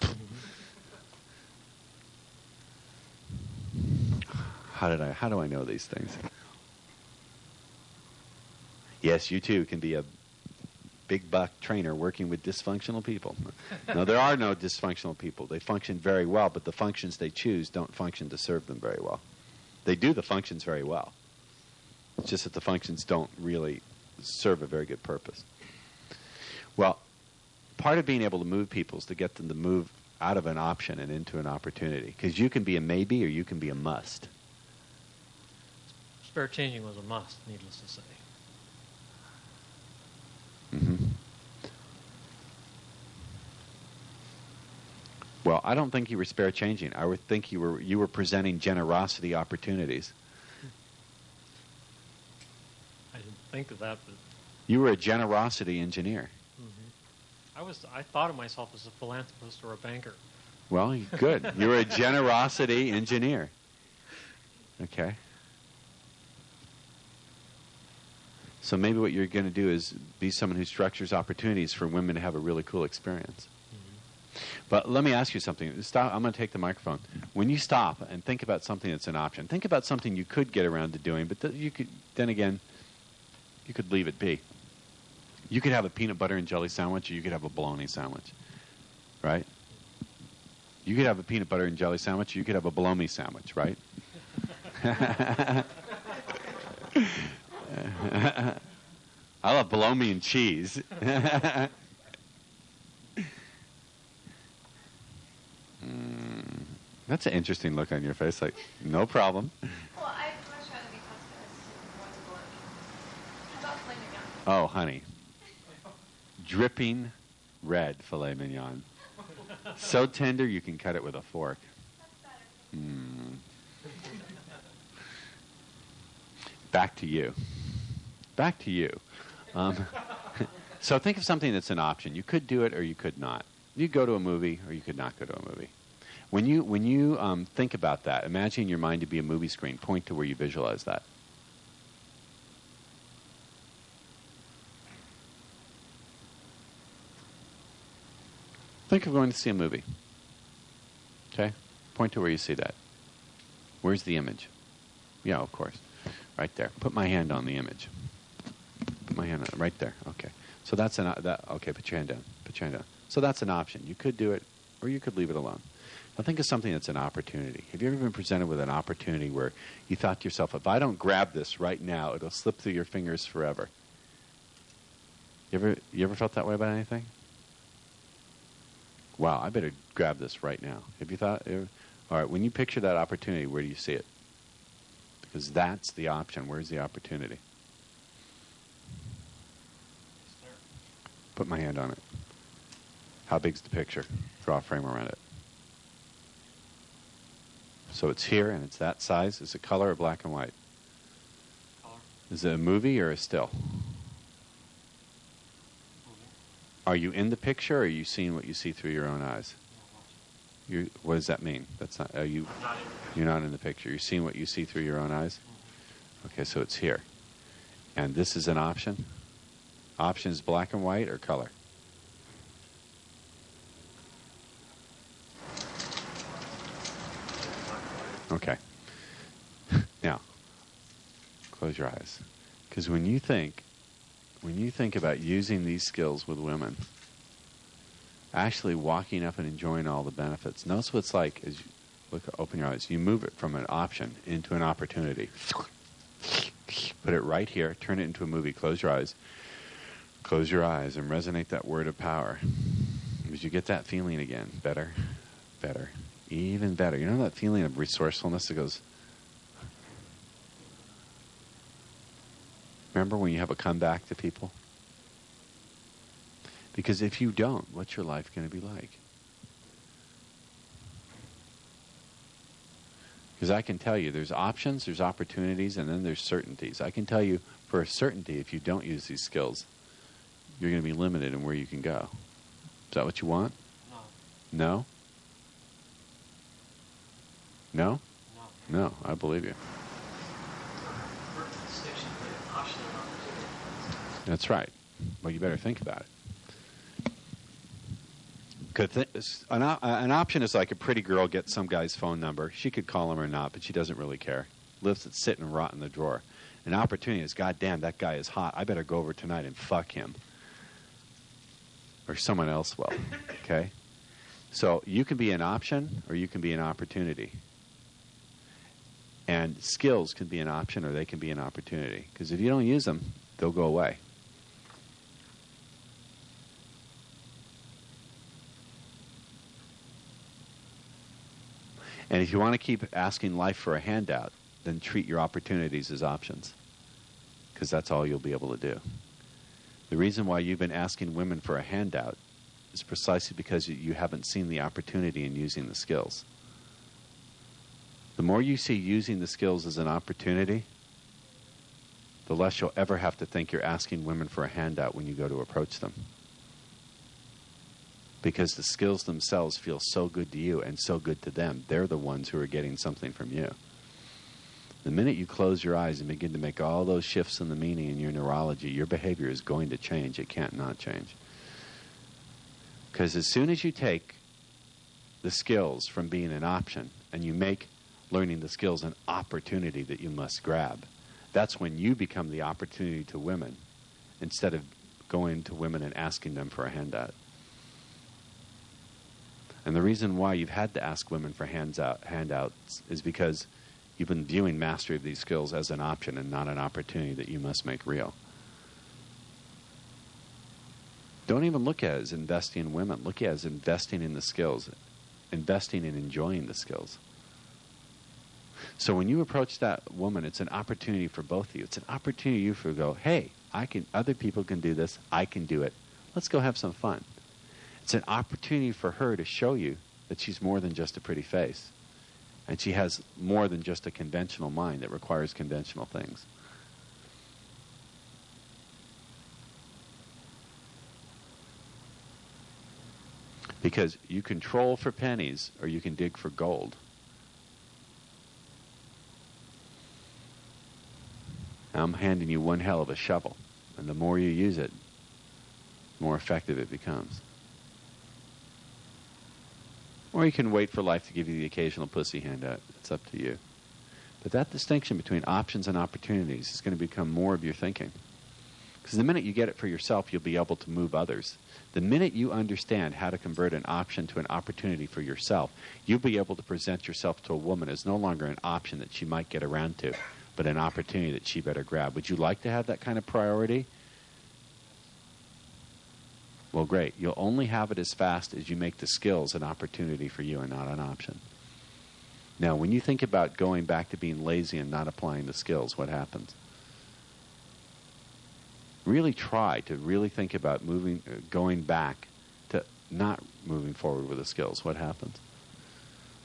How do I know these things? Yes, you too can be a big buck trainer working with dysfunctional people. No, there are no dysfunctional people. They function very well, but the functions they choose don't function to serve them very well. They do the functions very well. It's just that the functions don't really serve a very good purpose. Well, part of being able to move people is to get them to move out of an option and into an opportunity. Because you can be a maybe or you can be a must. Spare changing was a must, needless to say. Mm-hmm. Well, I don't think you were spare changing. I would think you were presenting generosity opportunities. I didn't think of that, but You were a generosity engineer. I thought of myself as a philanthropist or a banker. Well, good. You were a generosity engineer. Okay. So maybe what you're going to do is be someone who structures opportunities for women to have a really cool experience. But let me ask you something. Stop. I'm going to take the microphone. When you stop and think about something that's an option, think about something you could get around to doing, but you could leave it be. You could have a peanut butter and jelly sandwich, or you could have a bologna sandwich, right? You could have a peanut butter and jelly sandwich, or you could have a bologna sandwich, right? I love bologna and cheese. That's an interesting look on your face, like, no problem. Well, I'd much rather be pasta more than bologna. How about flaming young? Oh, honey, dripping red filet mignon. So tender you can cut it with a fork. Back to you. Back to you. So think of something that's an option. You could do it or you could not. You could go to a movie or you could not go to a movie. When you think about that, imagine your mind to be a movie screen. Point to where you visualize that. Think of going to see a movie. Okay? Point to where you see that. Where's the image? Yeah, of course. Right there. Put my hand on the image. Put my hand on it. Right there. Okay. So that's okay, put your hand down. Put your hand down. So that's an option. You could do it or you could leave it alone. Now think of something that's an opportunity. Have you ever been presented with an opportunity where you thought to yourself, if I don't grab this right now, it'll slip through your fingers forever? You ever felt that way about anything? Wow, I better grab this right now. Have you thought? All right, when you picture that opportunity, where do you see it? Because that's the option. Where's the opportunity? Put my hand on it. How big's the picture? Draw a frame around it. So it's here and it's that size. Is it color or black and white? Color. Is it a movie or a still? Are you in the picture or are you seeing what you see through your own eyes? What does that mean? That's not. You're not in the picture. You're seeing what you see through your own eyes? Okay, so it's here. And this is an option? Option is black and white or color? Okay. Now, close your eyes. Because when you think about using these skills with women, actually walking up and enjoying all the benefits, notice what it's like as you open your eyes. You move it from an option into an opportunity. Put it right here. Turn it into a movie. Close your eyes. Close your eyes and resonate that word of power. Because you get that feeling again. Better, better, even better. You know that feeling of resourcefulness that goes... Remember when you have a comeback to people? Because if you don't, what's your life going to be like? Because I can tell you, there's options, there's opportunities, and then there's certainties. I can tell you for a certainty, if you don't use these skills, you're going to be limited in where you can go. Is that what you want? No. No? No. No, I believe you. That's right. Well, you better think about it. An option is like a pretty girl gets some guy's phone number. She could call him or not, but she doesn't really care. Lives it sitting and rot in the drawer. An opportunity is, God damn, that guy is hot. I better go over tonight and fuck him. Or someone else will. Okay? So you can be an option or you can be an opportunity. And skills can be an option or they can be an opportunity. Because if you don't use them, they'll go away. And if you want to keep asking life for a handout, then treat your opportunities as options. Because that's all you'll be able to do. The reason why you've been asking women for a handout is precisely because you haven't seen the opportunity in using the skills. The more you see using the skills as an opportunity, the less you'll ever have to think you're asking women for a handout when you go to approach them. Because the skills themselves feel so good to you and so good to them. They're the ones who are getting something from you. The minute you close your eyes and begin to make all those shifts in the meaning in your neurology, your behavior is going to change. It can't not change. Because as soon as you take the skills from being an option and you make learning the skills an opportunity that you must grab, that's when you become the opportunity to women instead of going to women and asking them for a handout. And the reason why you've had to ask women for handouts is because you've been viewing mastery of these skills as an option and not an opportunity that you must make real. Don't even look at it as investing in women. Look at it as investing in the skills, investing in enjoying the skills. So when you approach that woman, it's an opportunity for both of you. It's an opportunity for you to go, hey, other people can do this. I can do it. Let's go have some fun. It's an opportunity for her to show you that she's more than just a pretty face. And she has more than just a conventional mind that requires conventional things. Because you can troll for pennies or you can dig for gold. I'm handing you one hell of a shovel. And the more you use it, the more effective it becomes. Or you can wait for life to give you the occasional pussy handout. It's up to you. But that distinction between options and opportunities is going to become more of your thinking. Because the minute you get it for yourself, you'll be able to move others. The minute you understand how to convert an option to an opportunity for yourself, you'll be able to present yourself to a woman as no longer an option that she might get around to, but an opportunity that she better grab. Would you like to have that kind of priority? Well, great. You'll only have it as fast as you make the skills an opportunity for you and not an option. Now, when you think about going back to being lazy and not applying the skills, what happens? Really try to really think about going back to not moving forward with the skills. What happens?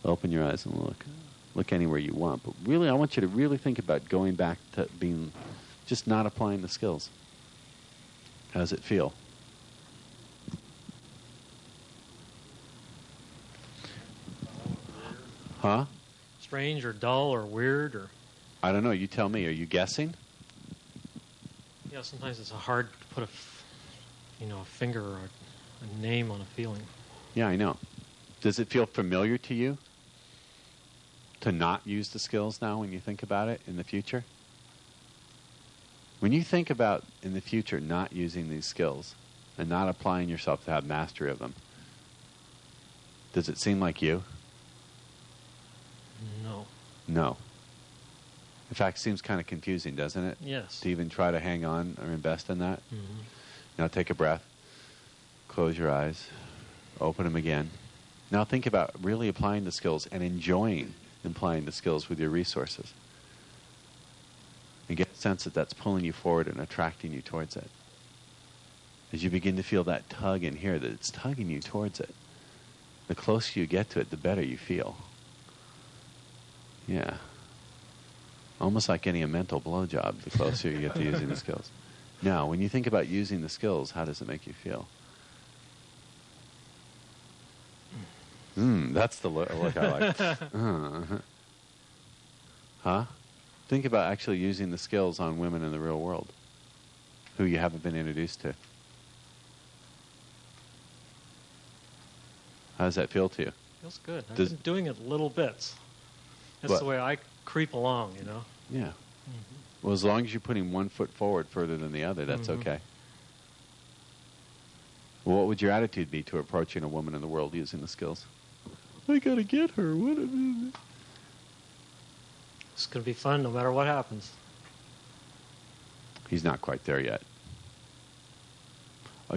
Open your eyes and look. Look anywhere you want. But really, I want you to really think about going back to being just not applying the skills. How does it feel? Huh? Strange or dull or weird or... I don't know. You tell me. Are you guessing? Yeah, sometimes it's hard to put a finger or a name on a feeling. Yeah, I know. Does it feel familiar to you to not use the skills now when you think about it in the future? When you think about in the future not using these skills and not applying yourself to have mastery of them, does it seem like you? No. No. In fact, it seems kind of confusing, doesn't it? Yes. To even try to hang on or invest in that. Mm-hmm. Now take a breath. Close your eyes. Open them again. Now think about really applying the skills and enjoying applying the skills with your resources. And get a sense that that's pulling you forward and attracting you towards it. As you begin to feel that tug in here, that it's tugging you towards it, the closer you get to it, the better you feel. Yeah. Almost like getting a mental blowjob, the closer you get to using the skills. Now, when you think about using the skills, how does it make you feel? That's the look I like. Huh? Think about actually using the skills on women in the real world who you haven't been introduced to. How does that feel to you? Feels good. I've been doing it little bits. That's the way I creep along, you know? Yeah. Well, as long as you're putting one foot forward further than the other, that's okay. Well, what would your attitude be to approaching a woman in the world using the skills? I gotta get her. What? It's going to be fun no matter what happens. He's not quite there yet.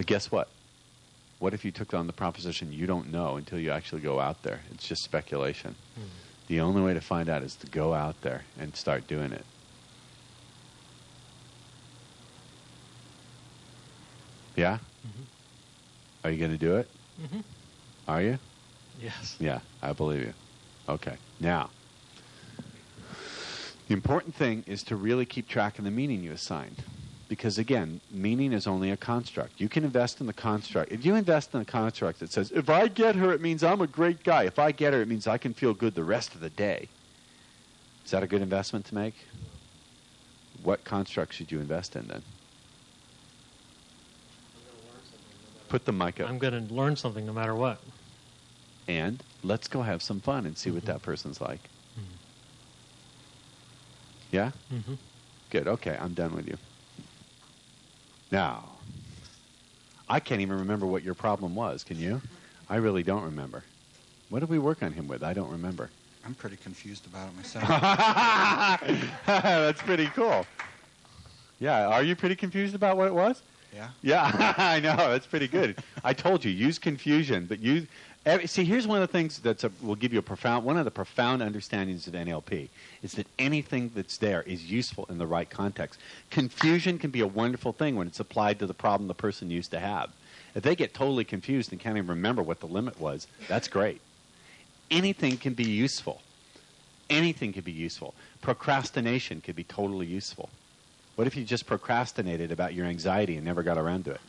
Guess what? What if you took on the proposition you don't know until you actually go out there? It's just speculation. The only way to find out is to go out there and start doing it. Yeah? Are you going to do it? Are you? Yes. Yeah, I believe you. Okay. Now, the important thing is to really keep track of the meaning you assigned. Because, again, meaning is only a construct. You can invest in the construct. If you invest in a construct that says, if I get her, it means I'm a great guy. If I get her, it means I can feel good the rest of the day. Is that a good investment to make? What construct should you invest in then? Put the mic up. I'm going to learn something no matter what. And let's go have some fun and see what that person's like. Yeah? Good. Okay, I'm done with you. Now, I can't even remember what your problem was. Can you? I really don't remember. What did we work on him with? I don't remember. I'm pretty confused about it myself. That's pretty cool. Yeah, are you pretty confused about what it was? Yeah. Yeah, I know. That's pretty good. I told you, use confusion, but see, here's one of the things will give you one of the profound understandings of NLP is that anything that's there is useful in the right context. Confusion can be a wonderful thing when it's applied to the problem the person used to have. If they get totally confused and can't even remember what the limit was, that's great. Anything can be useful. Anything can be useful. Procrastination could be totally useful. What if you just procrastinated about your anxiety and never got around to it?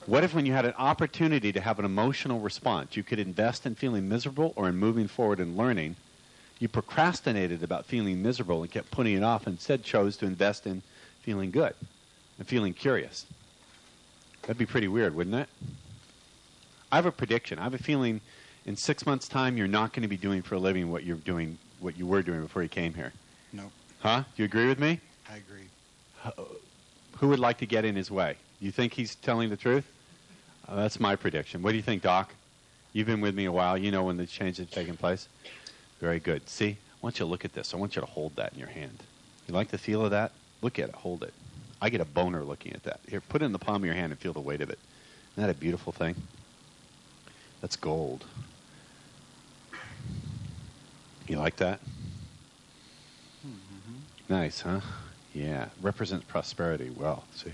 What if when you had an opportunity to have an emotional response, you could invest in feeling miserable or in moving forward and learning, you procrastinated about feeling miserable and kept putting it off and instead chose to invest in feeling good and feeling curious? That'd be pretty weird, wouldn't it? I have a prediction. I have a feeling in 6 months' time you're not going to be doing for a living what you were doing before you came here. No. Huh? Do you agree with me? I agree. Who would like to get in his way? You think he's telling the truth? That's my prediction. What do you think, Doc? You've been with me a while. You know when the change has taken place. Very good. See, I want you to look at this. I want you to hold that in your hand. You like the feel of that? Look at it. Hold it. I get a boner looking at that. Here, put it in the palm of your hand and feel the weight of it. Isn't that a beautiful thing? That's gold. You like that? Mm-hmm. Nice, huh? Yeah. Represents prosperity well. See?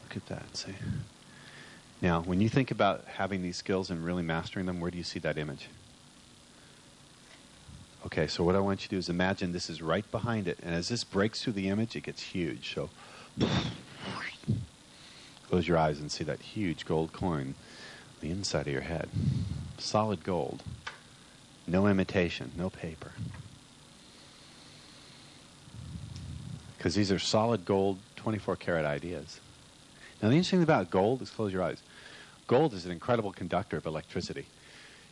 Look at that. See? Now, when you think about having these skills and really mastering them, where do you see that image? Okay, so what I want you to do is imagine this is right behind it, and as this breaks through the image, it gets huge. So close your eyes and see that huge gold coin on the inside of your head. Solid gold. No imitation, no paper. Because these are solid gold, 24-karat ideas. Now, the interesting thing about gold is, close your eyes. Gold is an incredible conductor of electricity.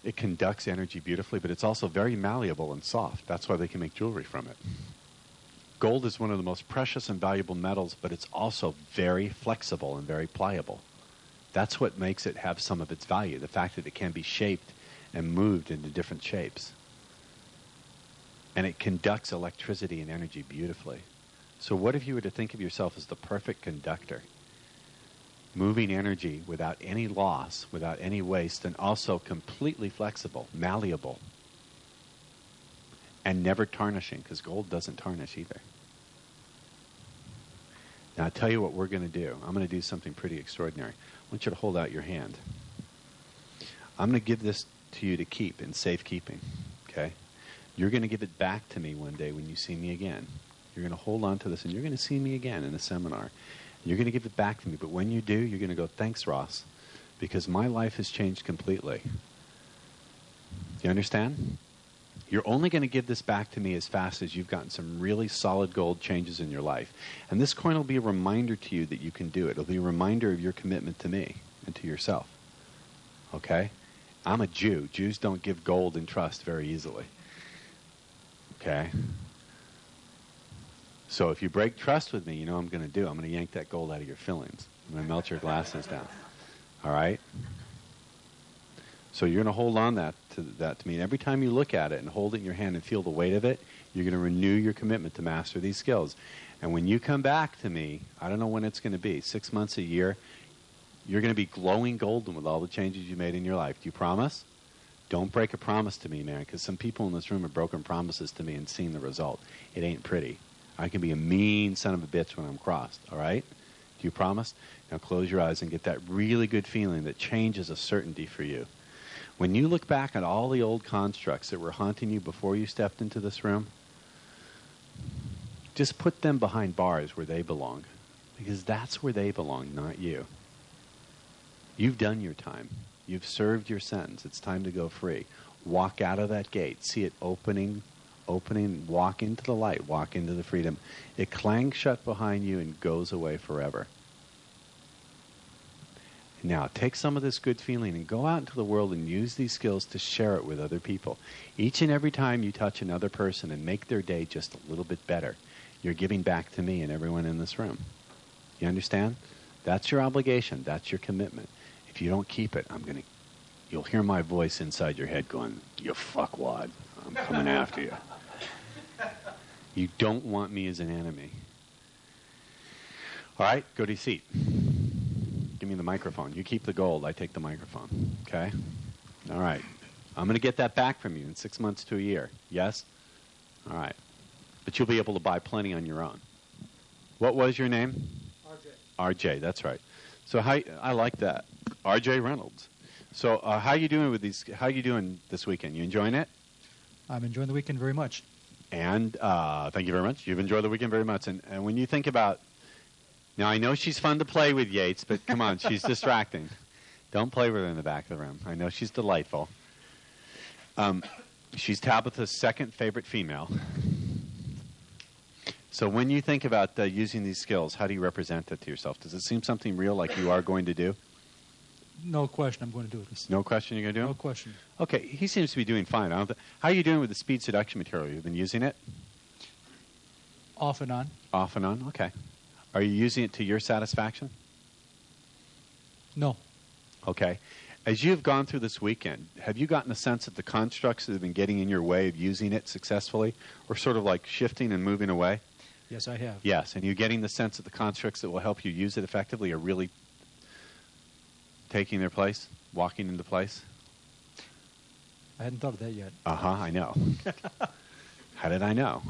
It conducts energy beautifully, but it's also very malleable and soft. That's why they can make jewelry from it. Gold is one of the most precious and valuable metals, but it's also very flexible and very pliable. That's what makes it have some of its value, the fact that it can be shaped and moved into different shapes. And it conducts electricity and energy beautifully. So what if you were to think of yourself as the perfect conductor? Moving energy without any loss, without any waste, and also completely flexible, malleable, and never tarnishing, because gold doesn't tarnish either. Now, I'll tell you what we're going to do. I'm going to do something pretty extraordinary. I want you to hold out your hand. I'm going to give this to you to keep in safekeeping, okay? You're going to give it back to me one day when you see me again. You're going to hold on to this, and you're going to see me again in a seminar. You're going to give it back to me, but when you do, you're going to go, thanks, Ross, because my life has changed completely. You understand? You're only going to give this back to me as fast as you've gotten some really solid gold changes in your life. And this coin will be a reminder to you that you can do it. It'll be a reminder of your commitment to me and to yourself. Okay? I'm a Jew. Jews don't give gold in trust very easily. Okay? So if you break trust with me, you know what I'm going to do. I'm going to yank that gold out of your fillings. I'm going to melt your glasses down. All right? So you're going to hold on to me. And every time you look at it and hold it in your hand and feel the weight of it, you're going to renew your commitment to master these skills. And when you come back to me, I don't know when it's going to be, 6 months, a year, you're going to be glowing golden with all the changes you made in your life. Do you promise? Don't break a promise to me, man, because some people in this room have broken promises to me and seen the result. It ain't pretty. I can be a mean son of a bitch when I'm crossed, all right? Do you promise? Now close your eyes and get that really good feeling that change is a certainty for you. When you look back at all the old constructs that were haunting you before you stepped into this room, just put them behind bars where they belong, because that's where they belong, not you. You've done your time. You've served your sentence. It's time to go free. Walk out of that gate. See it opening, walk into the light, walk into the freedom. It clangs shut behind you and goes away forever. Now, take some of this good feeling and go out into the world and use these skills to share it with other people. Each and every time you touch another person and make their day just a little bit better, you're giving back to me and everyone in this room. You understand? That's your obligation. That's your commitment. If you don't keep it, you'll hear my voice inside your head going, you fuckwad, I'm coming after you. You don't want me as an enemy. All right, go to your seat. Give me the microphone. You keep the gold. I take the microphone. Okay? All right. I'm going to get that back from you in 6 months to a year. Yes? All right. But you'll be able to buy plenty on your own. What was your name? RJ. RJ, that's right. So I like that. R.J. Reynolds. So how you doing with these? How you doing this weekend? You enjoying it? I'm enjoying the weekend very much. And thank you very much. You've enjoyed the weekend very much. And when you think about, now I know she's fun to play with, Yates, but come on, she's distracting. Don't play with her in the back of the room. I know she's delightful. She's Tabitha's second favorite female. So when you think about using these skills, how do you represent it to yourself? Does it seem something real like you are going to do? No question I'm going to do it. No question you're going to do it? No question. Okay, he seems to be doing fine. How are you doing with the speed seduction material? You've been using it? Off and on. Off and on? Okay. Are you using it to your satisfaction? No. Okay. As you've gone through this weekend, have you gotten a sense that the constructs that have been getting in your way of using it successfully or sort of like shifting and moving away? Yes, I have. Yes, and you're getting the sense that the constructs that will help you use it effectively are really taking their place, walking into place? I hadn't thought of that yet. I know. How did I know?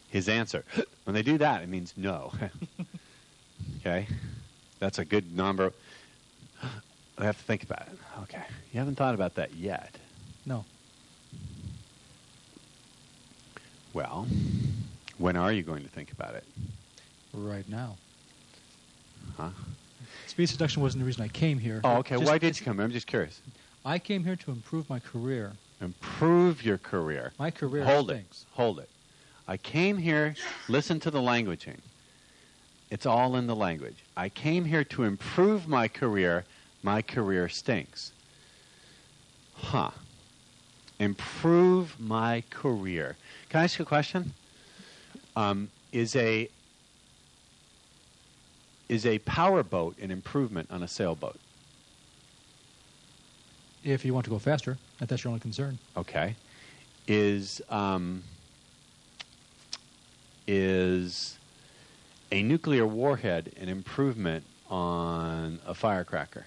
His answer. When they do that, it means no. Okay? That's a good number. I have to think about it. Okay. You haven't thought about that yet. No. Well, when are you going to think about it? Right now. Huh? Speed seduction wasn't the reason I came here. Oh, okay. Why did you come here? I'm just curious. I came here to improve my career. Improve your career. My career Hold stinks. it. Hold it. I came here, listen to the languaging. It's all in the language. I came here to improve my career. My career stinks. Huh. Improve my career. Can I ask you a question? Is a power boat an improvement on a sailboat? If you want to go faster, if that's your only concern. Okay. Is a nuclear warhead an improvement on a firecracker?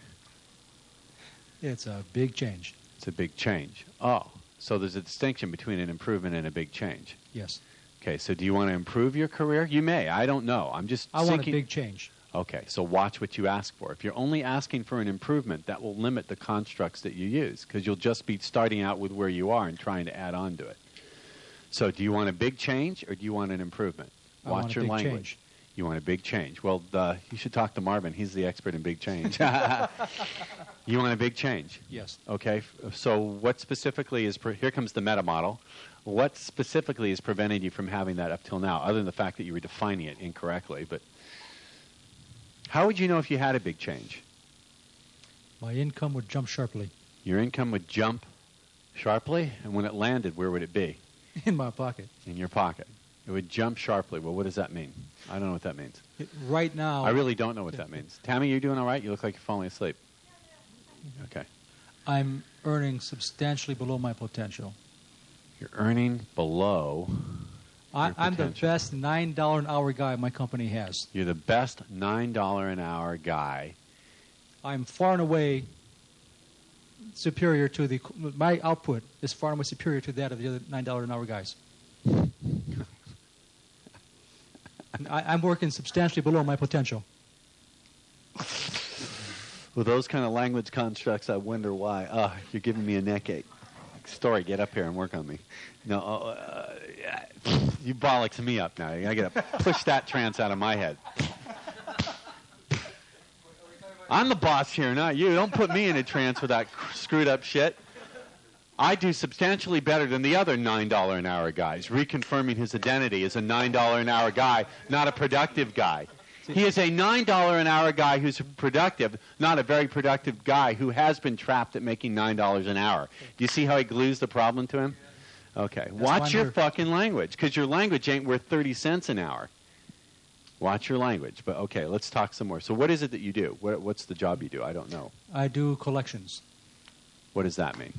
It's a big change. It's a big change. Oh, so there's a distinction between an improvement and a big change. Yes. Okay, so do you want to improve your career? You may. I don't know. I'm just I want a big change. Okay, so watch what you ask for. If you're only asking for an improvement, that will limit the constructs that you use because you'll just be starting out with where you are and trying to add on to it. So do you want a big change or do you want an improvement? Watch your language. Change. You want a big change. Well, you should talk to Marvin. He's the expert in big change. You want a big change? Yes. Okay, so what specifically is, here comes the meta model. What specifically is preventing you from having that up till now, other than the fact that you were defining it incorrectly? But how would you know if you had a big change? My income would jump sharply. Your income would jump sharply, and when it landed, where would it be? In my pocket. In your pocket. It would jump sharply. Well, what does that mean? I don't know what that means. Right now. I really don't know what that means. Tammy, you doing all right? You look like you're falling asleep. Okay. I'm earning substantially below my potential. You're earning below I'm the best $9 an hour guy my company has. You're the best $9 an hour guy. I'm far and away superior to my output is far and away superior to that of the other $9 an hour guys. I'm working substantially below my potential. With those kind of language constructs, I wonder why. You're giving me a neck ache. Story, get up here and work on me. No, you bollocks me up now. I got to push that trance out of my head. I'm the boss here, not you. Don't put me in a trance with that screwed up shit. I do substantially better than the other $9 an hour guys, reconfirming his identity as a $9 an hour guy, not a productive guy. He is a $9 an hour guy who's productive, not a very productive guy who has been trapped at making $9 an hour. Do you see how he glues the problem to him? Okay. Watch your fucking language, because your language ain't worth 30 cents an hour. Watch your language. But, okay, let's talk some more. So what is it that you do? What's the job you do? I don't know. I do collections. What does that mean?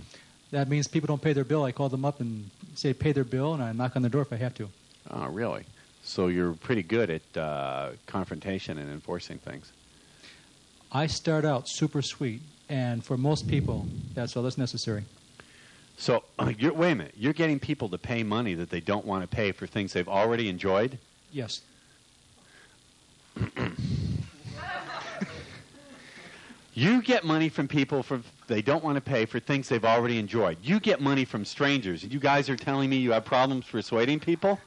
That means people don't pay their bill. I call them up and say pay their bill, and I knock on the door if I have to. Oh, really? So you're pretty good at confrontation and enforcing things. I start out super sweet, and for most people, that's all that's necessary. So, wait a minute. You're getting people to pay money that they don't want to pay for things they've already enjoyed? Yes. You get money from people they don't want to pay for things they've already enjoyed. You get money from strangers. You guys are telling me you have problems persuading people?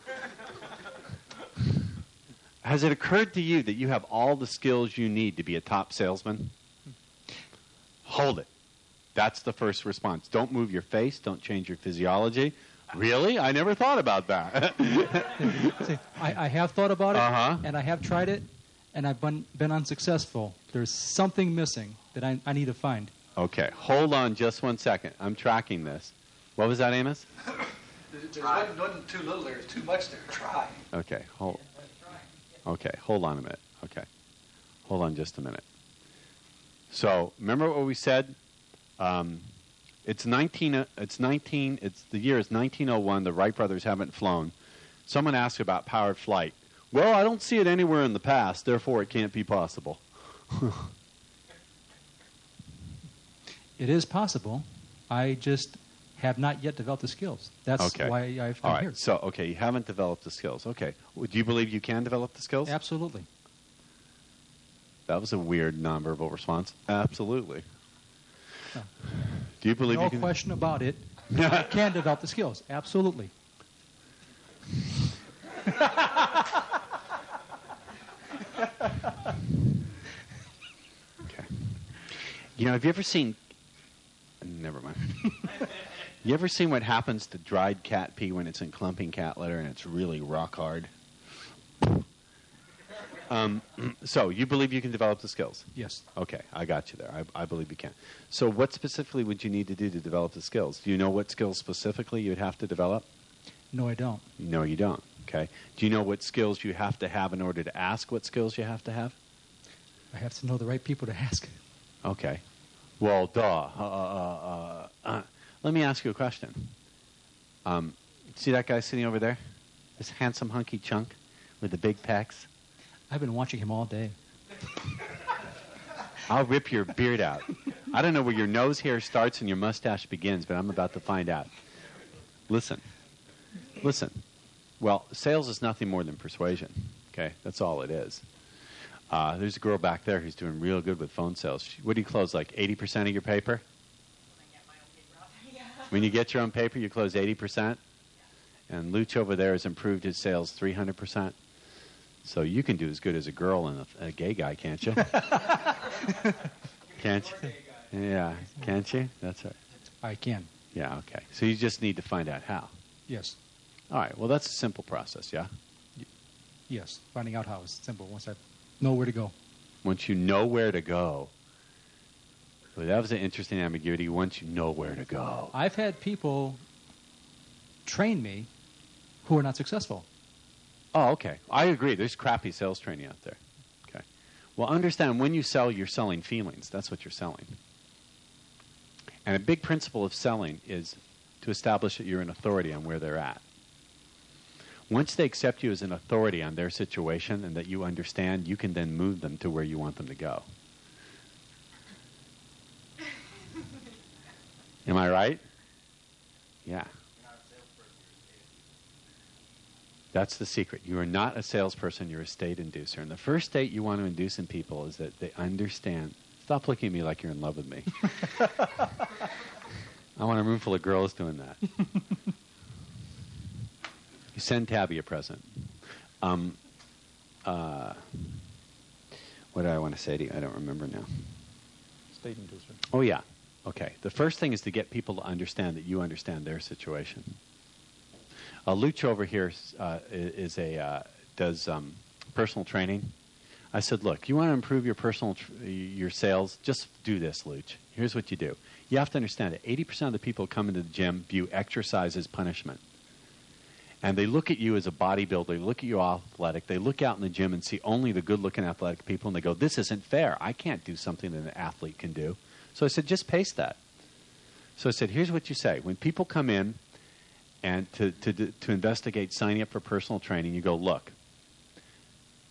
Has it occurred to you that you have all the skills you need to be a top salesman? Hold it. That's the first response. Don't move your face. Don't change your physiology. Really? I never thought about that. See, I have thought about it, Uh-huh. and I have tried it, and I've been unsuccessful. There's something missing that I need to find. Okay, hold on just 1 second. I'm tracking this. What was that, Amos? There wasn't too little there. There's too much there. Try. Okay, hold on a minute. Okay, hold on just a minute. So, remember what we said? The year is 1901. The Wright brothers haven't flown. Someone asked about powered flight. Well, I don't see it anywhere in the past, therefore it can't be possible. It is possible. I just have not yet developed the skills. That's Okay. why I've All come right. here. So, okay, you haven't developed the skills. Okay. Well, do you believe you can develop the skills? Absolutely. That was a weird nonverbal response. Absolutely. No. Do you believe No you can? question about it. I can develop the skills. Absolutely. Okay. You know, have you ever seen? Never mind. You ever seen what happens to dried cat pee when it's in clumping cat litter and it's really rock hard? So you believe you can develop the skills? Yes. Okay, I got you there. I believe you can. So what specifically would you need to do to develop the skills? Do you know what skills specifically you'd have to develop? No, I don't. No, you don't. Okay. Do you know what skills you have to have in order to ask what skills you have to have? I have to know the right people to ask. Okay. Well, duh. Let me ask you a question. See that guy sitting over there? This handsome hunky chunk with the big pecs? I've been watching him all day. I'll rip your beard out. I don't know where your nose hair starts and your mustache begins, but I'm about to find out. Listen. Well, sales is nothing more than persuasion. Okay? That's all it is. There's a girl back there who's doing real good with phone sales. What do you close, like 80% of your paper? When you get your own paper, you close 80%? And Luch over there has improved his sales 300%. So you can do as good as a girl and a gay guy, can't you? Can't you? Yeah, can't you? That's right. I can. Yeah, okay. So you just need to find out how. Yes. All right, well, that's a simple process, yeah? Yes. Finding out how is simple once I know where to go. Once you know where to go. Well, that was an interesting ambiguity. Once you know where to go. I've had people train me who are not successful. Oh, okay. I agree. There's crappy sales training out there. Okay. Well, understand when you sell, you're selling feelings. That's what you're selling. And a big principle of selling is to establish that you're an authority on where they're at. Once they accept you as an authority on their situation and that you understand, you can then move them to where you want them to go. Am I right? Yeah. That's the secret. You are not a salesperson, you're a state inducer. And the first state you want to induce in people is that they understand. Stop looking at me like you're in love with me. I want a room full of girls doing that. You send Tabby a present. What did I want to say to you? I don't remember now. State inducer. Oh, yeah. Okay. The first thing is to get people to understand that you understand their situation. Luch over here does personal training. I said, look, you want to improve your your sales? Just do this, Luch. Here's what you do. You have to understand that 80% of the people who come into the gym view exercise as punishment. And they look at you as a bodybuilder. They look at you athletic. They look out in the gym and see only the good-looking athletic people, and they go, this isn't fair. I can't do something that an athlete can do. So I said, just paste that. So I said, here's what you say. When people come in and to investigate signing up for personal training, you go, look.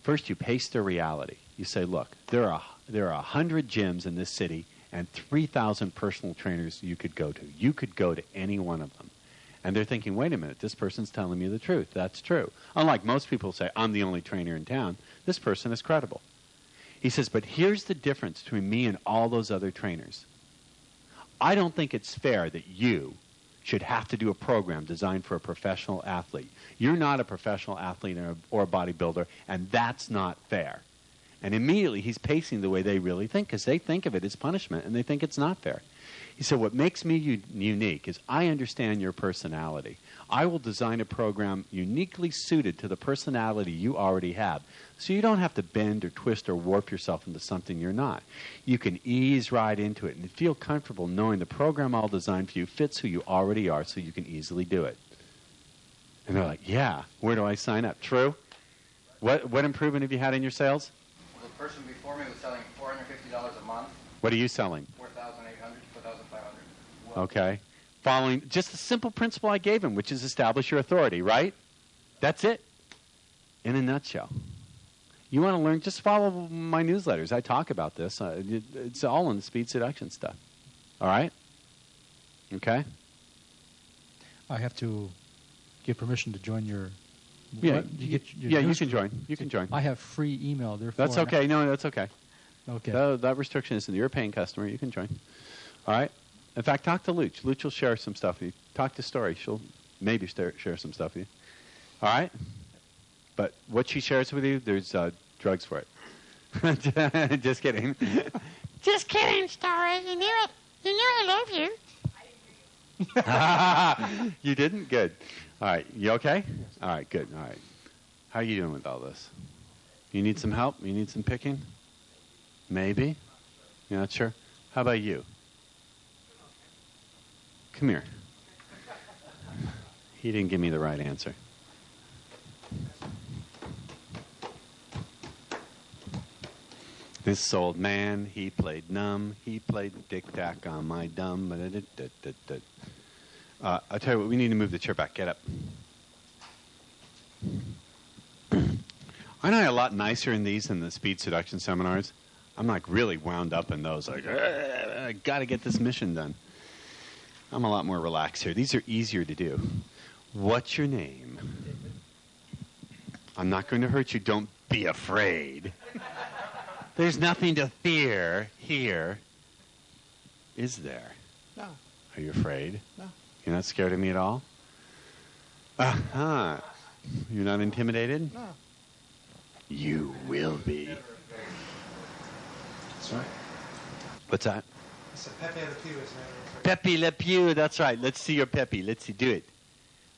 First, you paste their reality. You say, look, there are 100 gyms in this city and 3,000 personal trainers you could go to. You could go to any one of them. And they're thinking, wait a minute, this person's telling me the truth. That's true. Unlike most people say, I'm the only trainer in town, this person is credible. He says, but here's the difference between me and all those other trainers. I don't think it's fair that you should have to do a program designed for a professional athlete. You're not a professional athlete or a bodybuilder, and that's not fair. And immediately he's pacing the way they really think, because they think of it as punishment, and they think it's not fair. He said, what makes me unique is I understand your personality. I will design a program uniquely suited to the personality you already have. So you don't have to bend or twist or warp yourself into something you're not. You can ease right into it and feel comfortable knowing the program I'll design for you fits who you already are, so you can easily do it. And they're like, yeah, where do I sign up? True? What improvement have you had in your sales? Well, the person before me was selling $450 a month. What are you selling? $4,800 to $4,500. Okay. Following just the simple principle I gave him, which is establish your authority, right? That's it. In a nutshell. You want to learn, just follow my newsletters. I talk about this. It's all in the speed seduction stuff. All right? Okay? I have to give permission to join your... Yeah, you can join. You can join. I have free email, therefore... That's okay. No, that's okay. Okay. That restriction isn't. You're a paying customer. You can join. All right? In fact, talk to Luch. Luch will share some stuff with you. Talk to Story. She'll maybe share some stuff with you. All right? But what she shares with you, there's drugs for it. Just kidding. Just kidding, Story. You knew it. You knew I love you. You didn't? Good. All right. You okay? All right, good. All right. How are you doing with all this? You need some help? You need some picking? Maybe? You're not sure? How about you? Come here. He didn't give me the right answer. This old man, he played numb. He played tic-tac on my dumb. I'll tell you what, we need to move the chair back. Get up. Aren't I a lot nicer in these than the speed seduction seminars? I'm like really wound up in those. Like, I got to get this mission done. I'm a lot more relaxed here. These are easier to do. What's your name? I'm not going to hurt you. Don't be afraid. There's nothing to fear here. Is there? No. Are you afraid? No. You're not scared of me at all? Uh-huh. You're not intimidated? No. You will be. That's right. What's that? It's a Pepe Le Pew, isn't it? Pepe Le Pew, that's right. Let's see your Pepe. Let's see. Do it.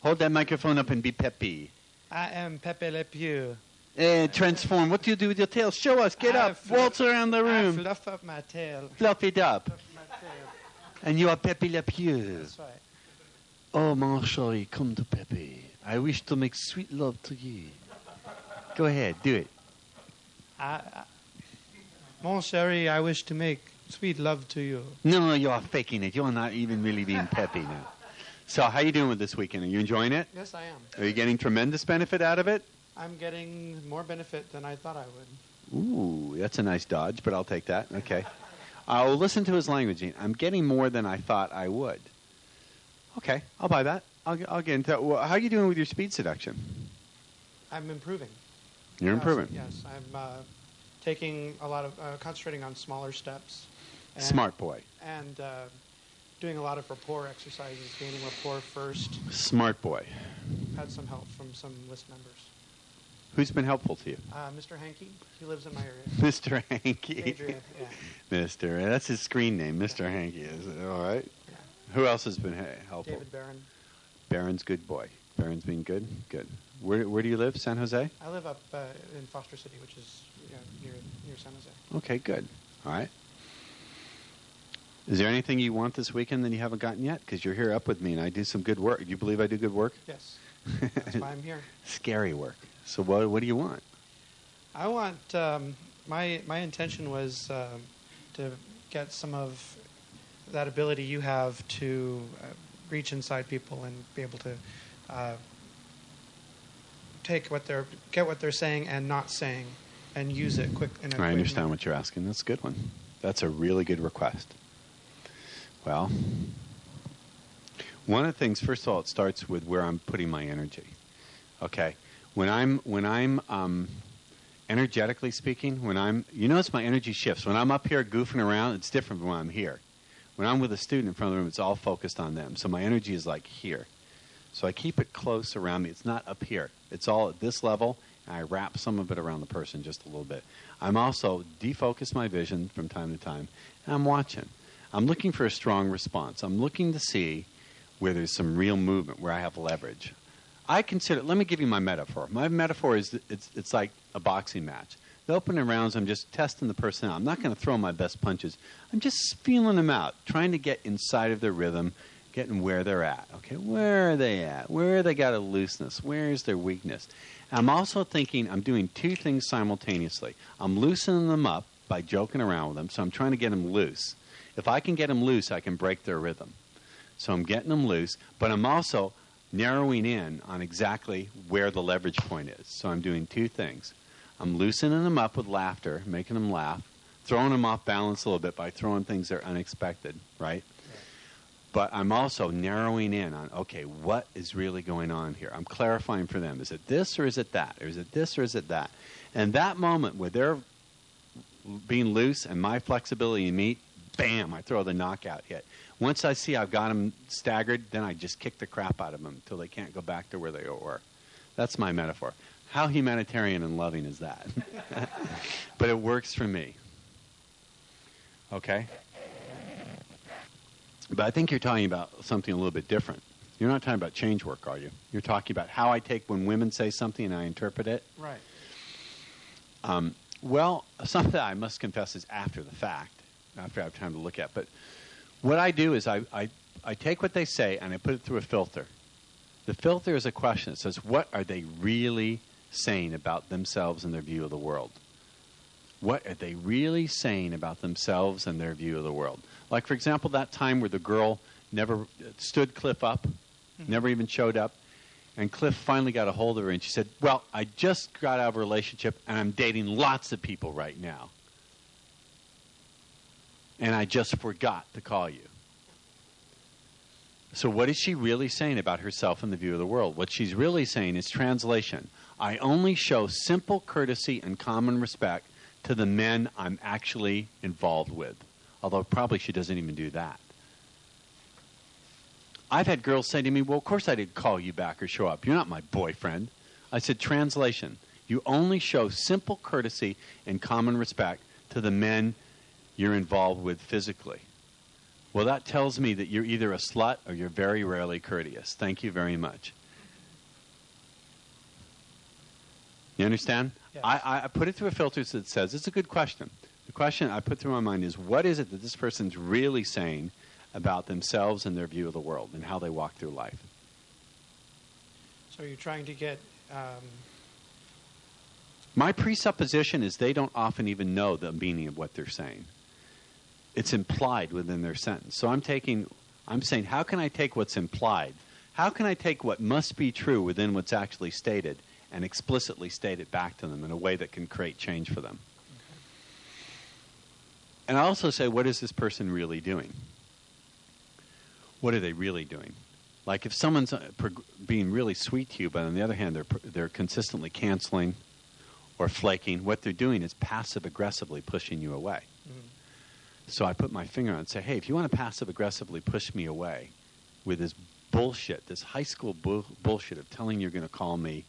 Hold that microphone up and be Pepe. I am Pepe Le Pew. Transform. What do you do with your tail? Show us. Get up. Waltz around the room. I fluff up my tail. Fluff it up. Fluff my tail. And you are Pepe Le Pew. That's right. Oh, mon chéri, come to Pepe. I wish to make sweet love to you. Go ahead. Do it. Mon chéri, I wish to make sweet love to you. No, you are faking it. You're not even really being Pepe now. So how are you doing with this weekend? Are you enjoying it? Yes, I am. Are you getting tremendous benefit out of it? I'm getting more benefit than I thought I would. Ooh, that's a nice dodge, but I'll take that. Okay. I'll listen to his language. I'm getting more than I thought I would. Okay, I'll buy that. I'll get into it. Well, how are you doing with your speed seduction? I'm improving. You're improving. Yes, I'm taking a lot of, concentrating on smaller steps. And, Smart boy. And doing a lot of rapport exercises, gaining rapport first. Smart boy. Had some help from some list members. Who's been helpful to you? Mr. Hankey. He lives in my area. Mr. Hankey. Adrian, yeah. Mr. That's his screen name, Mr. Hankey. Is it all right? Yeah. Who else has been helpful? David Barron. Barron's good boy. Barron's been good? Good. Where do you live? San Jose? I live up in Foster City, which is near San Jose. Okay, good. All right. Is there anything you want this weekend that you haven't gotten yet? Because you're here up with me and I do some good work. Do you believe I do good work? Yes. That's why I'm here. Scary work. So what do you want? I want, my intention was to get some of that ability you have to reach inside people and be able to get what they're saying and not saying and use it quick. I understand what you're asking. That's a good one. That's a really good request. Well, one of the things, first of all, it starts with where I'm putting my energy. Okay, when I'm energetically speaking, when I'm, you notice my energy shifts. When I'm up here goofing around, it's different from when I'm here. When I'm with a student in front of the room, it's all focused on them. So my energy is like here. So I keep it close around me. It's not up here. It's all at this level, and I wrap some of it around the person just a little bit. I'm also defocus my vision from time to time, and I'm watching. I'm looking for a strong response. I'm looking to see where there's some real movement, where I have leverage. I consider, let me give you my metaphor. My metaphor is it's like a boxing match. The opening rounds, I'm just testing the person out. I'm not going to throw my best punches. I'm just feeling them out, trying to get inside of their rhythm, getting where they're at. Okay, where are they at? Where they got a looseness? Where is their weakness? I'm also thinking I'm doing two things simultaneously. I'm loosening them up by joking around with them, so I'm trying to get them loose. If I can get them loose, I can break their rhythm. So I'm getting them loose, but I'm also narrowing in on exactly where the leverage point is. So I'm doing two things. I'm loosening them up with laughter, making them laugh, throwing them off balance a little bit by throwing things that are unexpected, right? But I'm also narrowing in on, okay, what is really going on here? I'm clarifying for them. Is it this or is it that? Or is it this or is it that? And that moment where they're being loose and my flexibility meet, bam, I throw the knockout hit. Once I see I've got them staggered, then I just kick the crap out of them until they can't go back to where they were. That's my metaphor. How humanitarian and loving is that? But it works for me. Okay? But I think you're talking about something a little bit different. You're not talking about change work, are you? You're talking about how I take when women say something and I interpret it? Right. Well, something that I must confess is after the fact, after I have time to look at. But what I do is I take what they say and I put it through a filter. The filter is a question that says, what are they really saying about themselves and their view of the world? What are they really saying about themselves and their view of the world? Like, for example, that time where the girl never stood Cliff up, never even showed up, and Cliff finally got a hold of her and she said, well, I just got out of a relationship and I'm dating lots of people right now. And I just forgot to call you. So what is she really saying about herself and the view of the world? What she's really saying is translation. I only show simple courtesy and common respect to the men I'm actually involved with. Although probably she doesn't even do that. I've had girls say to me, well, of course I didn't call you back or show up. You're not my boyfriend. I said, translation. You only show simple courtesy and common respect to the men you're involved with physically. Well, that tells me that you're either a slut or you're very rarely courteous. Thank you very much. You understand? Yes. I put it through a filter that says, it's a good question. The question I put through my mind is, what is it that this person's really saying about themselves and their view of the world and how they walk through life? So you're trying to get... My presupposition is they don't often even know the meaning of what they're saying. It's implied within their sentence. So I'm saying, how can I take what's implied? How can I take what must be true within what's actually stated and explicitly state it back to them in a way that can create change for them? Okay. And I also say, what is this person really doing? What are they really doing? Like if someone's being really sweet to you, but on the other hand, they're consistently canceling or flaking, what they're doing is passive-aggressively pushing you away. Mm-hmm. So I put my finger on it and say, hey, if you want to passive-aggressively push me away with this bullshit, this high school bullshit of telling you're going to call me,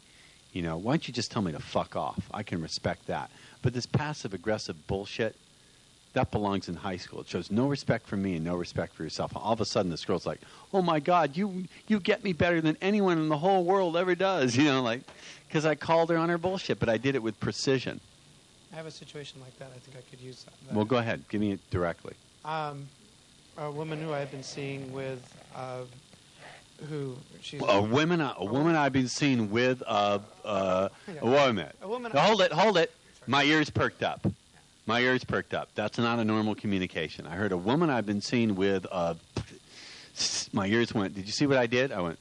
why don't you just tell me to fuck off? I can respect that. But this passive-aggressive bullshit, that belongs in high school. It shows no respect for me and no respect for yourself. All of a sudden, this girl's like, oh, my God, you get me better than anyone in the whole world ever does, because I called her on her bullshit, but I did it with precision. I have a situation like that. I think I could use that. Well, go ahead. Give me it directly. A woman who I've been seeing with, who she's... A woman I've been seeing with, wait a minute. A woman... Hold it. My ears perked up. My ears perked up. That's not a normal communication. I heard a woman I've been seeing with, my ears went, did you see what I did? I went,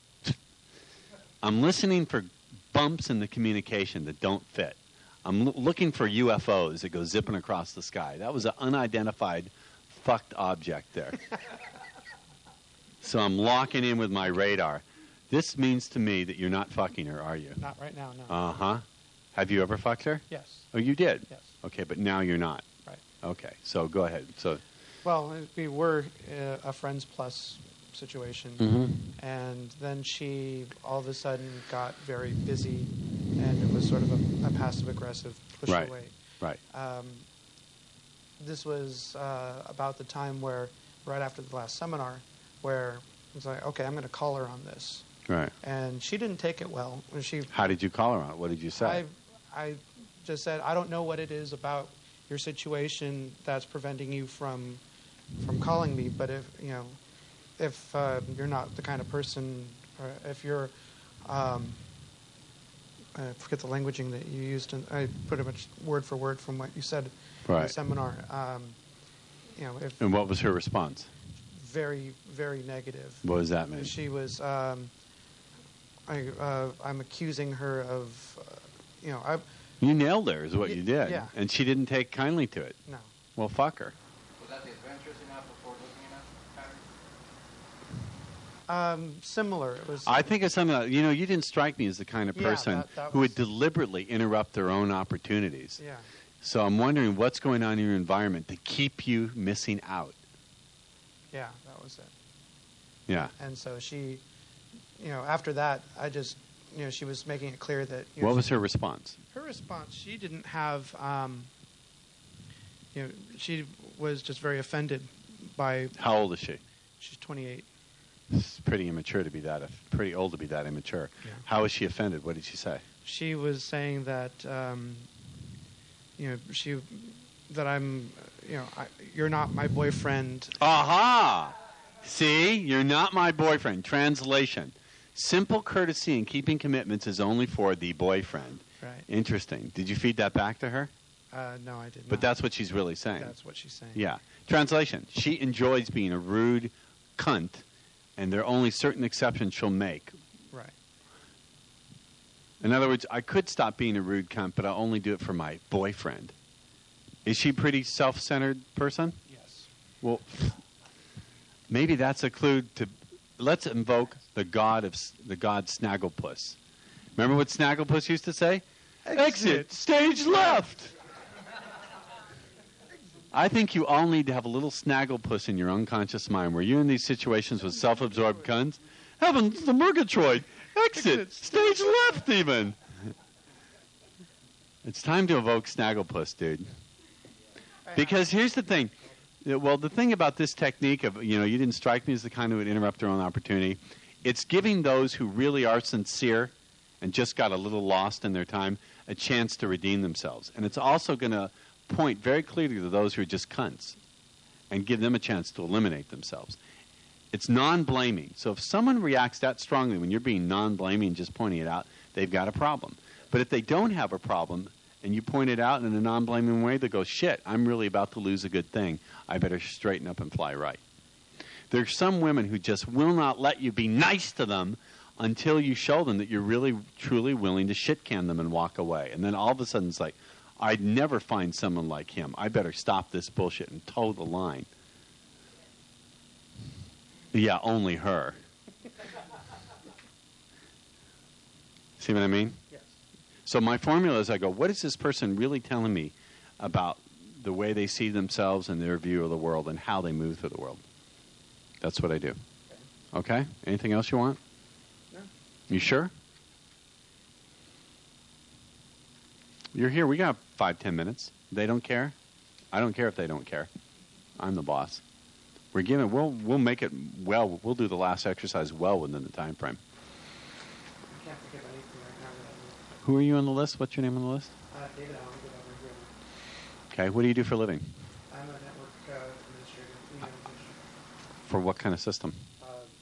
I'm listening for bumps in the communication that don't fit. I'm looking for UFOs that go zipping across the sky. That was an unidentified fucked object there. So I'm locking in with my radar. This means to me that you're not fucking her, are you? Not right now, no. Uh-huh. Have you ever fucked her? Yes. Oh, you did? Yes. Okay, but now you're not. Right. Okay, so go ahead. So, Well, we were a friends plus situation, Mhm. and then she all of a sudden got very busy, and it was sort of a passive aggressive push Right. away. right. This was about the time where, right after the last seminar, where it was like, okay, I'm going to call her on this, Right. and she didn't take it well. When she, How did you call her on it? What did you say? I just said, I don't know what it is about your situation that's preventing you from calling me, but if you're not the kind of person, or if you're, I forget the languaging that you used, and I pretty much word for word from what you said in the Right. seminar. If And what was her response? very, very negative. What does that mean? She was, I'm accusing her of, You nailed her, is what you did. yeah. And she didn't take kindly to it. No. Well, fuck her. Was that the adventurous enough before looking enough pattern? Similar. It was. I think it's something that, you didn't strike me as the kind of Yeah, person that who would was- deliberately interrupt their own opportunities. Yeah. So I'm wondering what's going on in your environment to keep you missing out. Yeah, that was it. Yeah. And so she, after that, I just, she was making it clear that. What was her response? Her response? She didn't have. She was just very offended by. How old is she? She's 28. It's pretty immature to be that. Pretty old to be that immature. Yeah. How was she offended? What did she say? She was saying that, that I'm, you're not my boyfriend. Aha! See, you're not my boyfriend. Translation: simple courtesy and keeping commitments is only for the boyfriend. Right. Interesting. Did you feed that back to her? No, I did not. But that's what she's really saying. That's what she's saying. Yeah. Translation: she enjoys being a rude cunt, and there are only certain exceptions she'll make. Right. In other words, I could stop being a rude cunt, but I'll only do it for my boyfriend. Is she a pretty self-centered person? Yes. Well, maybe that's a clue to. Let's invoke the god Snagglepuss. Remember what Snagglepuss used to say? Exit stage left. I think you all need to have a little Snagglepuss in your unconscious mind where you're in these situations with self-absorbed cunts. Heavens, the Murgatroyd. Exit stage left even. It's time to evoke Snagglepuss, dude. Because here's the thing. Well, the thing about this technique of, you didn't strike me as the kind who would interrupt their own opportunity. It's giving those who really are sincere and just got a little lost in their time a chance to redeem themselves. And it's also going to point very clearly to those who are just cunts and give them a chance to eliminate themselves. It's non-blaming. So if someone reacts that strongly when you're being non-blaming and just pointing it out, they've got a problem. But if they don't have a problem and you point it out in a non-blaming way, they go, shit, I'm really about to lose a good thing. I better straighten up and fly right. There's some women who just will not let you be nice to them until you show them that you're really, truly willing to shit can them and walk away. And then all of a sudden it's like, I'd never find someone like him. I better stop this bullshit and toe the line. Yeah, only her. See what I mean? Yes. So my formula is I go, what is this person really telling me about the way they see themselves and their view of the world and how they move through the world? That's what I do. Okay? Anything else you want? No. You sure? You're here. We got 5-10 minutes. They don't care. I don't care if they don't care. I'm the boss. We'll make it well. We'll do the last exercise well within the time frame. I can't think of anything right now. Who are you on the list? What's your name on the list? David Allen, good over here. Okay. What do you do for a living? I'm a network administrator. Email administrator. For what kind of system?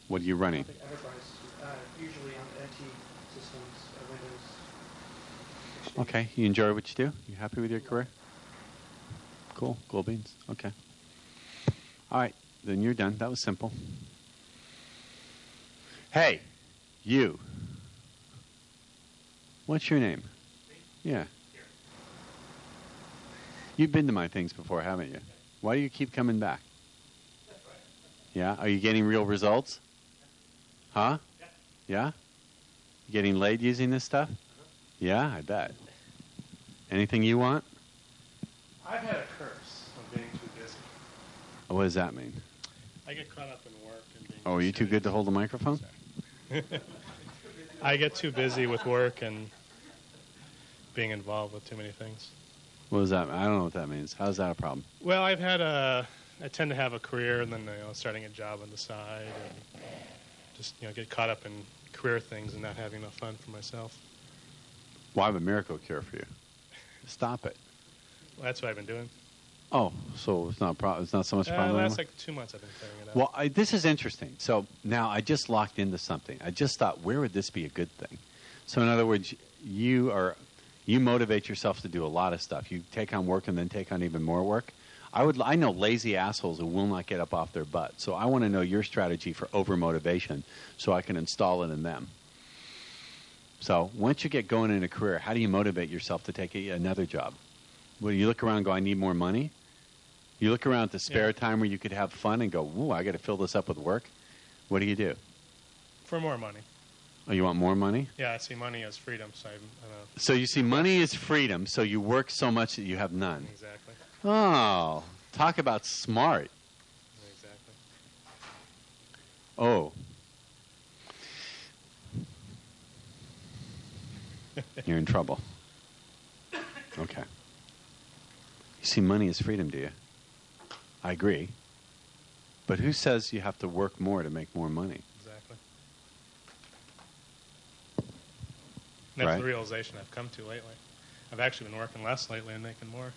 What are you running? Enterprise, usually on NT systems, Windows. Exchange. Okay. You enjoy what you do? You happy with your career? Cool. Cool beans. Okay. All right. Then you're done. That was simple. Hey, you. What's your name? Yeah. You've been to my things before, haven't you? Why do you keep coming back? Yeah? Are you getting real results? Huh? Yeah? You getting laid using this stuff? Yeah, I bet. Anything you want? I've had a curse of being too busy. What does that mean? I get caught up in work and being. Oh, are you too good to hold the microphone? I get too busy with work and being involved with too many things. What does that? I don't know what that means. How's that a problem? Well, I tend to have a career and then starting a job on the side and just get caught up in career things and not having enough fun for myself. Well, I have a miracle cure for you. Stop it. Well, that's what I've been doing. Oh, so it's not it's not so much a problem The anymore? last like 2 months I've been clearing it up. Well, this is interesting. So now I just locked into something. I just thought, where would this be a good thing? So in other words, you motivate yourself to do a lot of stuff. You take on work and then take on even more work. I know lazy assholes who will not get up off their butt. So I want to know your strategy for over motivation so I can install it in them. So once you get going in a career, how do you motivate yourself to take another job? Well, you look around and go, I need more money. You look around at the spare time where you could have fun and go, ooh, I got to fill this up with work. What do? For more money. Oh, you want more money? Yeah, I see money as freedom. So So you see money as freedom, so you work so much that you have none. Exactly. Oh, talk about smart. Exactly. Oh. You're in trouble. Okay. You see money as freedom, do you? I agree. But who says you have to work more to make more money? Exactly. That's Right. the realization I've come to lately. I've actually been working less lately and making more.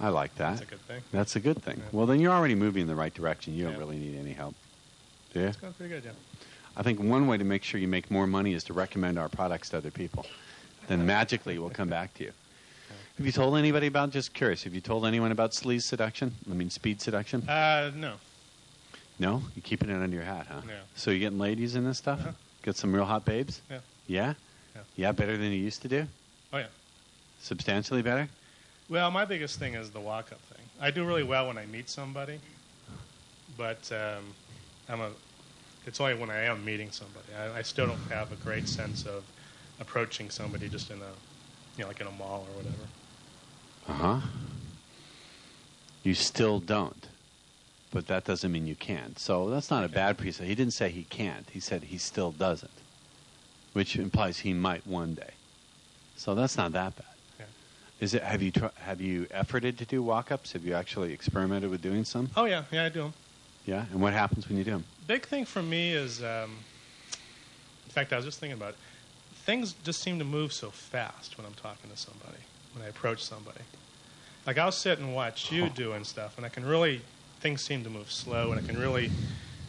I like that. That's a good thing. That's a good thing. Yeah. Well, then you're already moving in the right direction. You don't really need any help. Do you? It's going pretty good, yeah. I think one way to make sure you make more money is to recommend our products to other people. Then magically it will come back to you. Have you told anybody about, just curious, have you told anyone about sleaze seduction? I mean, speed seduction? No. No? You're keeping it under your hat, huh? Yeah. So you're getting ladies in this stuff? Uh-huh. Get some real hot babes? Yeah. Yeah? Yeah. Yeah, better than you used to do? Oh, yeah. Substantially better? Well, my biggest thing is the walk-up thing. I do really well when I meet somebody, but it's only when I am meeting somebody. I still don't have a great sense of approaching somebody just in like in a mall or whatever. Uh-huh. You still don't. But that doesn't mean you can't. So that's not a bad piece. He didn't say he can't. He said he still doesn't, which implies he might one day. So that's not that bad. Yeah. Is it? Have you efforted to do walk-ups? Have you actually experimented with doing some? Oh, yeah. Yeah, I do them. Yeah? And what happens when you do them? Big thing for me is, in fact, I was just thinking about it. Things just seem to move so fast when I'm talking to somebody, when I approach somebody. Like, I'll sit and watch you doing stuff, and things seem to move slow, and I can really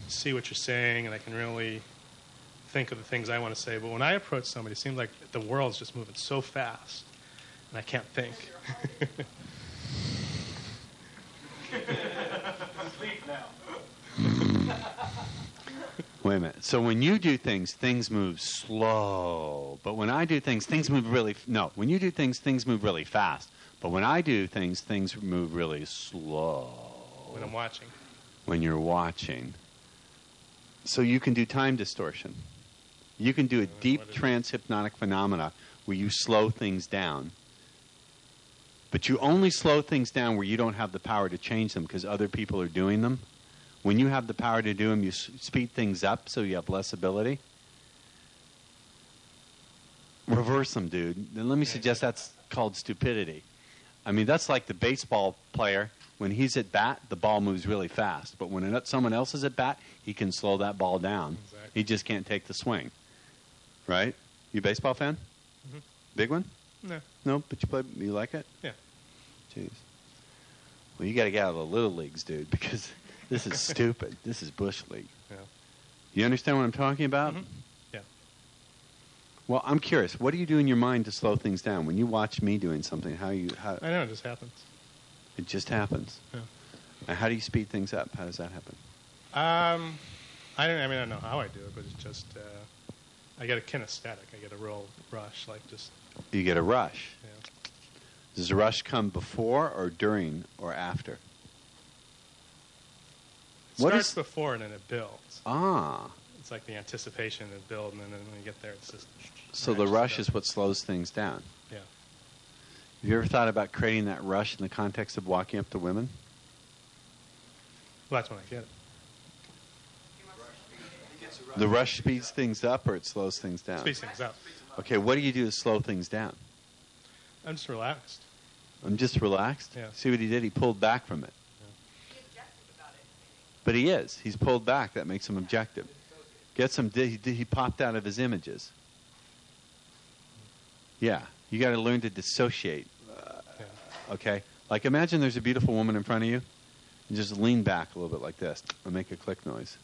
see what you're saying, and I can really think of the things I want to say. But when I approach somebody, it seems like the world's just moving so fast, and I can't think. Sleep now. Wait a minute. So when you do things move slow. But when I do things move really... No, when you do things move really fast. But when I do things move really slow. When I'm watching. When you're watching. So you can do time distortion. You can do a deep trans-hypnotic phenomena where you slow things down. But you only slow things down where you don't have the power to change them because other people are doing them. When you have the power to do them, you speed things up so you have less ability. Reverse them, dude. Then let me suggest that's called stupidity. I mean, that's like the baseball player. When he's at bat, the ball moves really fast. But when someone else is at bat, he can slow that ball down. Exactly. He just can't take the swing. Right? You a baseball fan? Mm-hmm. Big one? No. No, but you like it? Yeah. Jeez. Well, you got to get out of the little leagues, dude, because this is stupid. This is Bush League. Yeah. You understand what I'm talking about? Mm-hmm. Yeah. Well, I'm curious. What do you do in your mind to slow things down? When you watch me doing something, how? I know, it just happens. It just happens. Yeah. And how do you speed things up? How does that happen? I don't know how I do it, but it's just I get a kinesthetic. I get a real rush, like just. You get a rush. Yeah. Does the rush come before or during or after? It starts before and then it builds. Ah. It's like the anticipation and build, and then when you get there, it's just. So the rush is what slows things down. Yeah. Have you ever thought about creating that rush in the context of walking up to women? Well, that's when I get it. The rush speeds things up or it slows things down? Speeds things up. Okay, what do you do to slow things down? I'm just relaxed. I'm just relaxed? Yeah. See what he did? He pulled back from it. But he is. He's pulled back. That makes him objective. He popped out of his images. Yeah. You got to learn to dissociate. Okay? Like imagine there's a beautiful woman in front of you. And just lean back a little bit like this and make a click noise.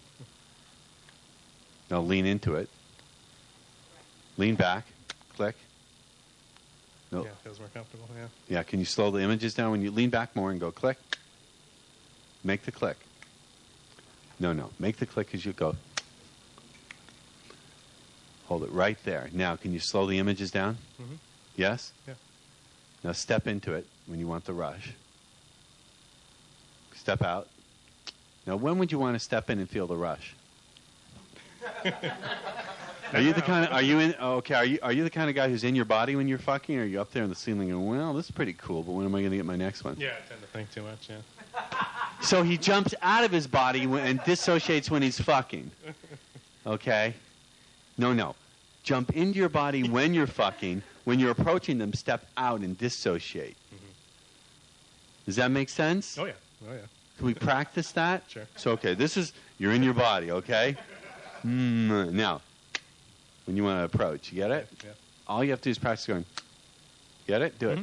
Now lean into it. Lean back. Click. No. Yeah, feels more comfortable, yeah. Yeah, can you slow the images down when you lean back more and go click? Make the click. No. Make the click as you go. Hold it right there. Now, can you slow the images down? Mm-hmm. Yes? Yeah. Now step into it when you want the rush. Step out. Now, when would you want to step in and feel the rush? Are you the kind of are you the kind of guy who's in your body when you're fucking, or are you up there in the ceiling and well, this is pretty cool, but when am I going to get my next one? Yeah, I tend to think too much, yeah. So he jumps out of his body and dissociates when he's fucking. Okay? No. Jump into your body when you're fucking. When you're approaching them, step out and dissociate. Mm-hmm. Does that make sense? Oh, yeah. Can we practice that? Sure. So, okay, you're in your body, okay? Now, when you want to approach, you get it? Yeah. All you have to do is practice going, get it? Do it.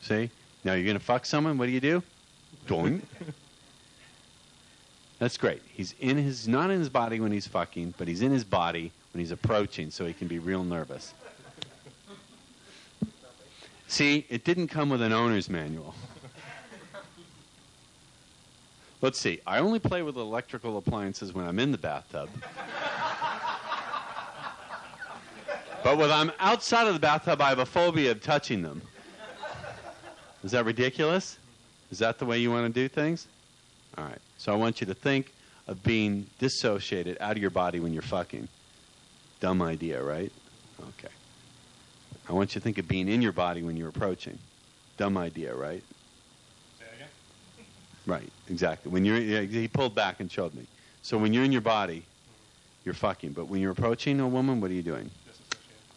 See? Now you're going to fuck someone, what do? Doink. That's great. He's not in his body when he's fucking, but he's in his body when he's approaching, so he can be real nervous. See, it didn't come with an owner's manual. Let's see. I only play with electrical appliances when I'm in the bathtub. But when I'm outside of the bathtub, I have a phobia of touching them. Is that ridiculous? Is that the way you want to do things? All right. So I want you to think of being dissociated out of your body when you're fucking. Dumb idea, right? Okay. I want you to think of being in your body when you're approaching. Dumb idea, right? Say that again? Right, exactly. He pulled back and showed me. So when you're in your body, you're fucking. But when you're approaching a woman, what are you doing?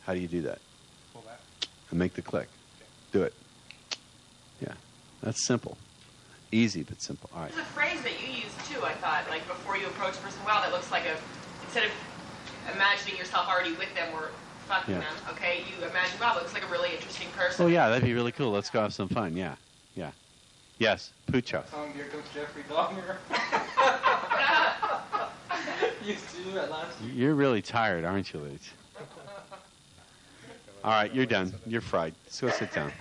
How do you do that? Pull back. And make the click. Okay. Do it. Yeah, that's simple. Easy, but simple. All right. There's a phrase that you use, too, I thought, like before you approach a person, wow, that looks like instead of imagining yourself already with them or fucking them, okay, you imagine, wow, that looks like a really interesting person. Oh, yeah, that'd be really cool. Let's go have some fun. Yeah. Yes, Pucho. Song, here comes Jeffrey Dahmer. Used to do that last year. You're really tired, aren't you, Luch? All right, you're done. You're fried. Let's go sit down.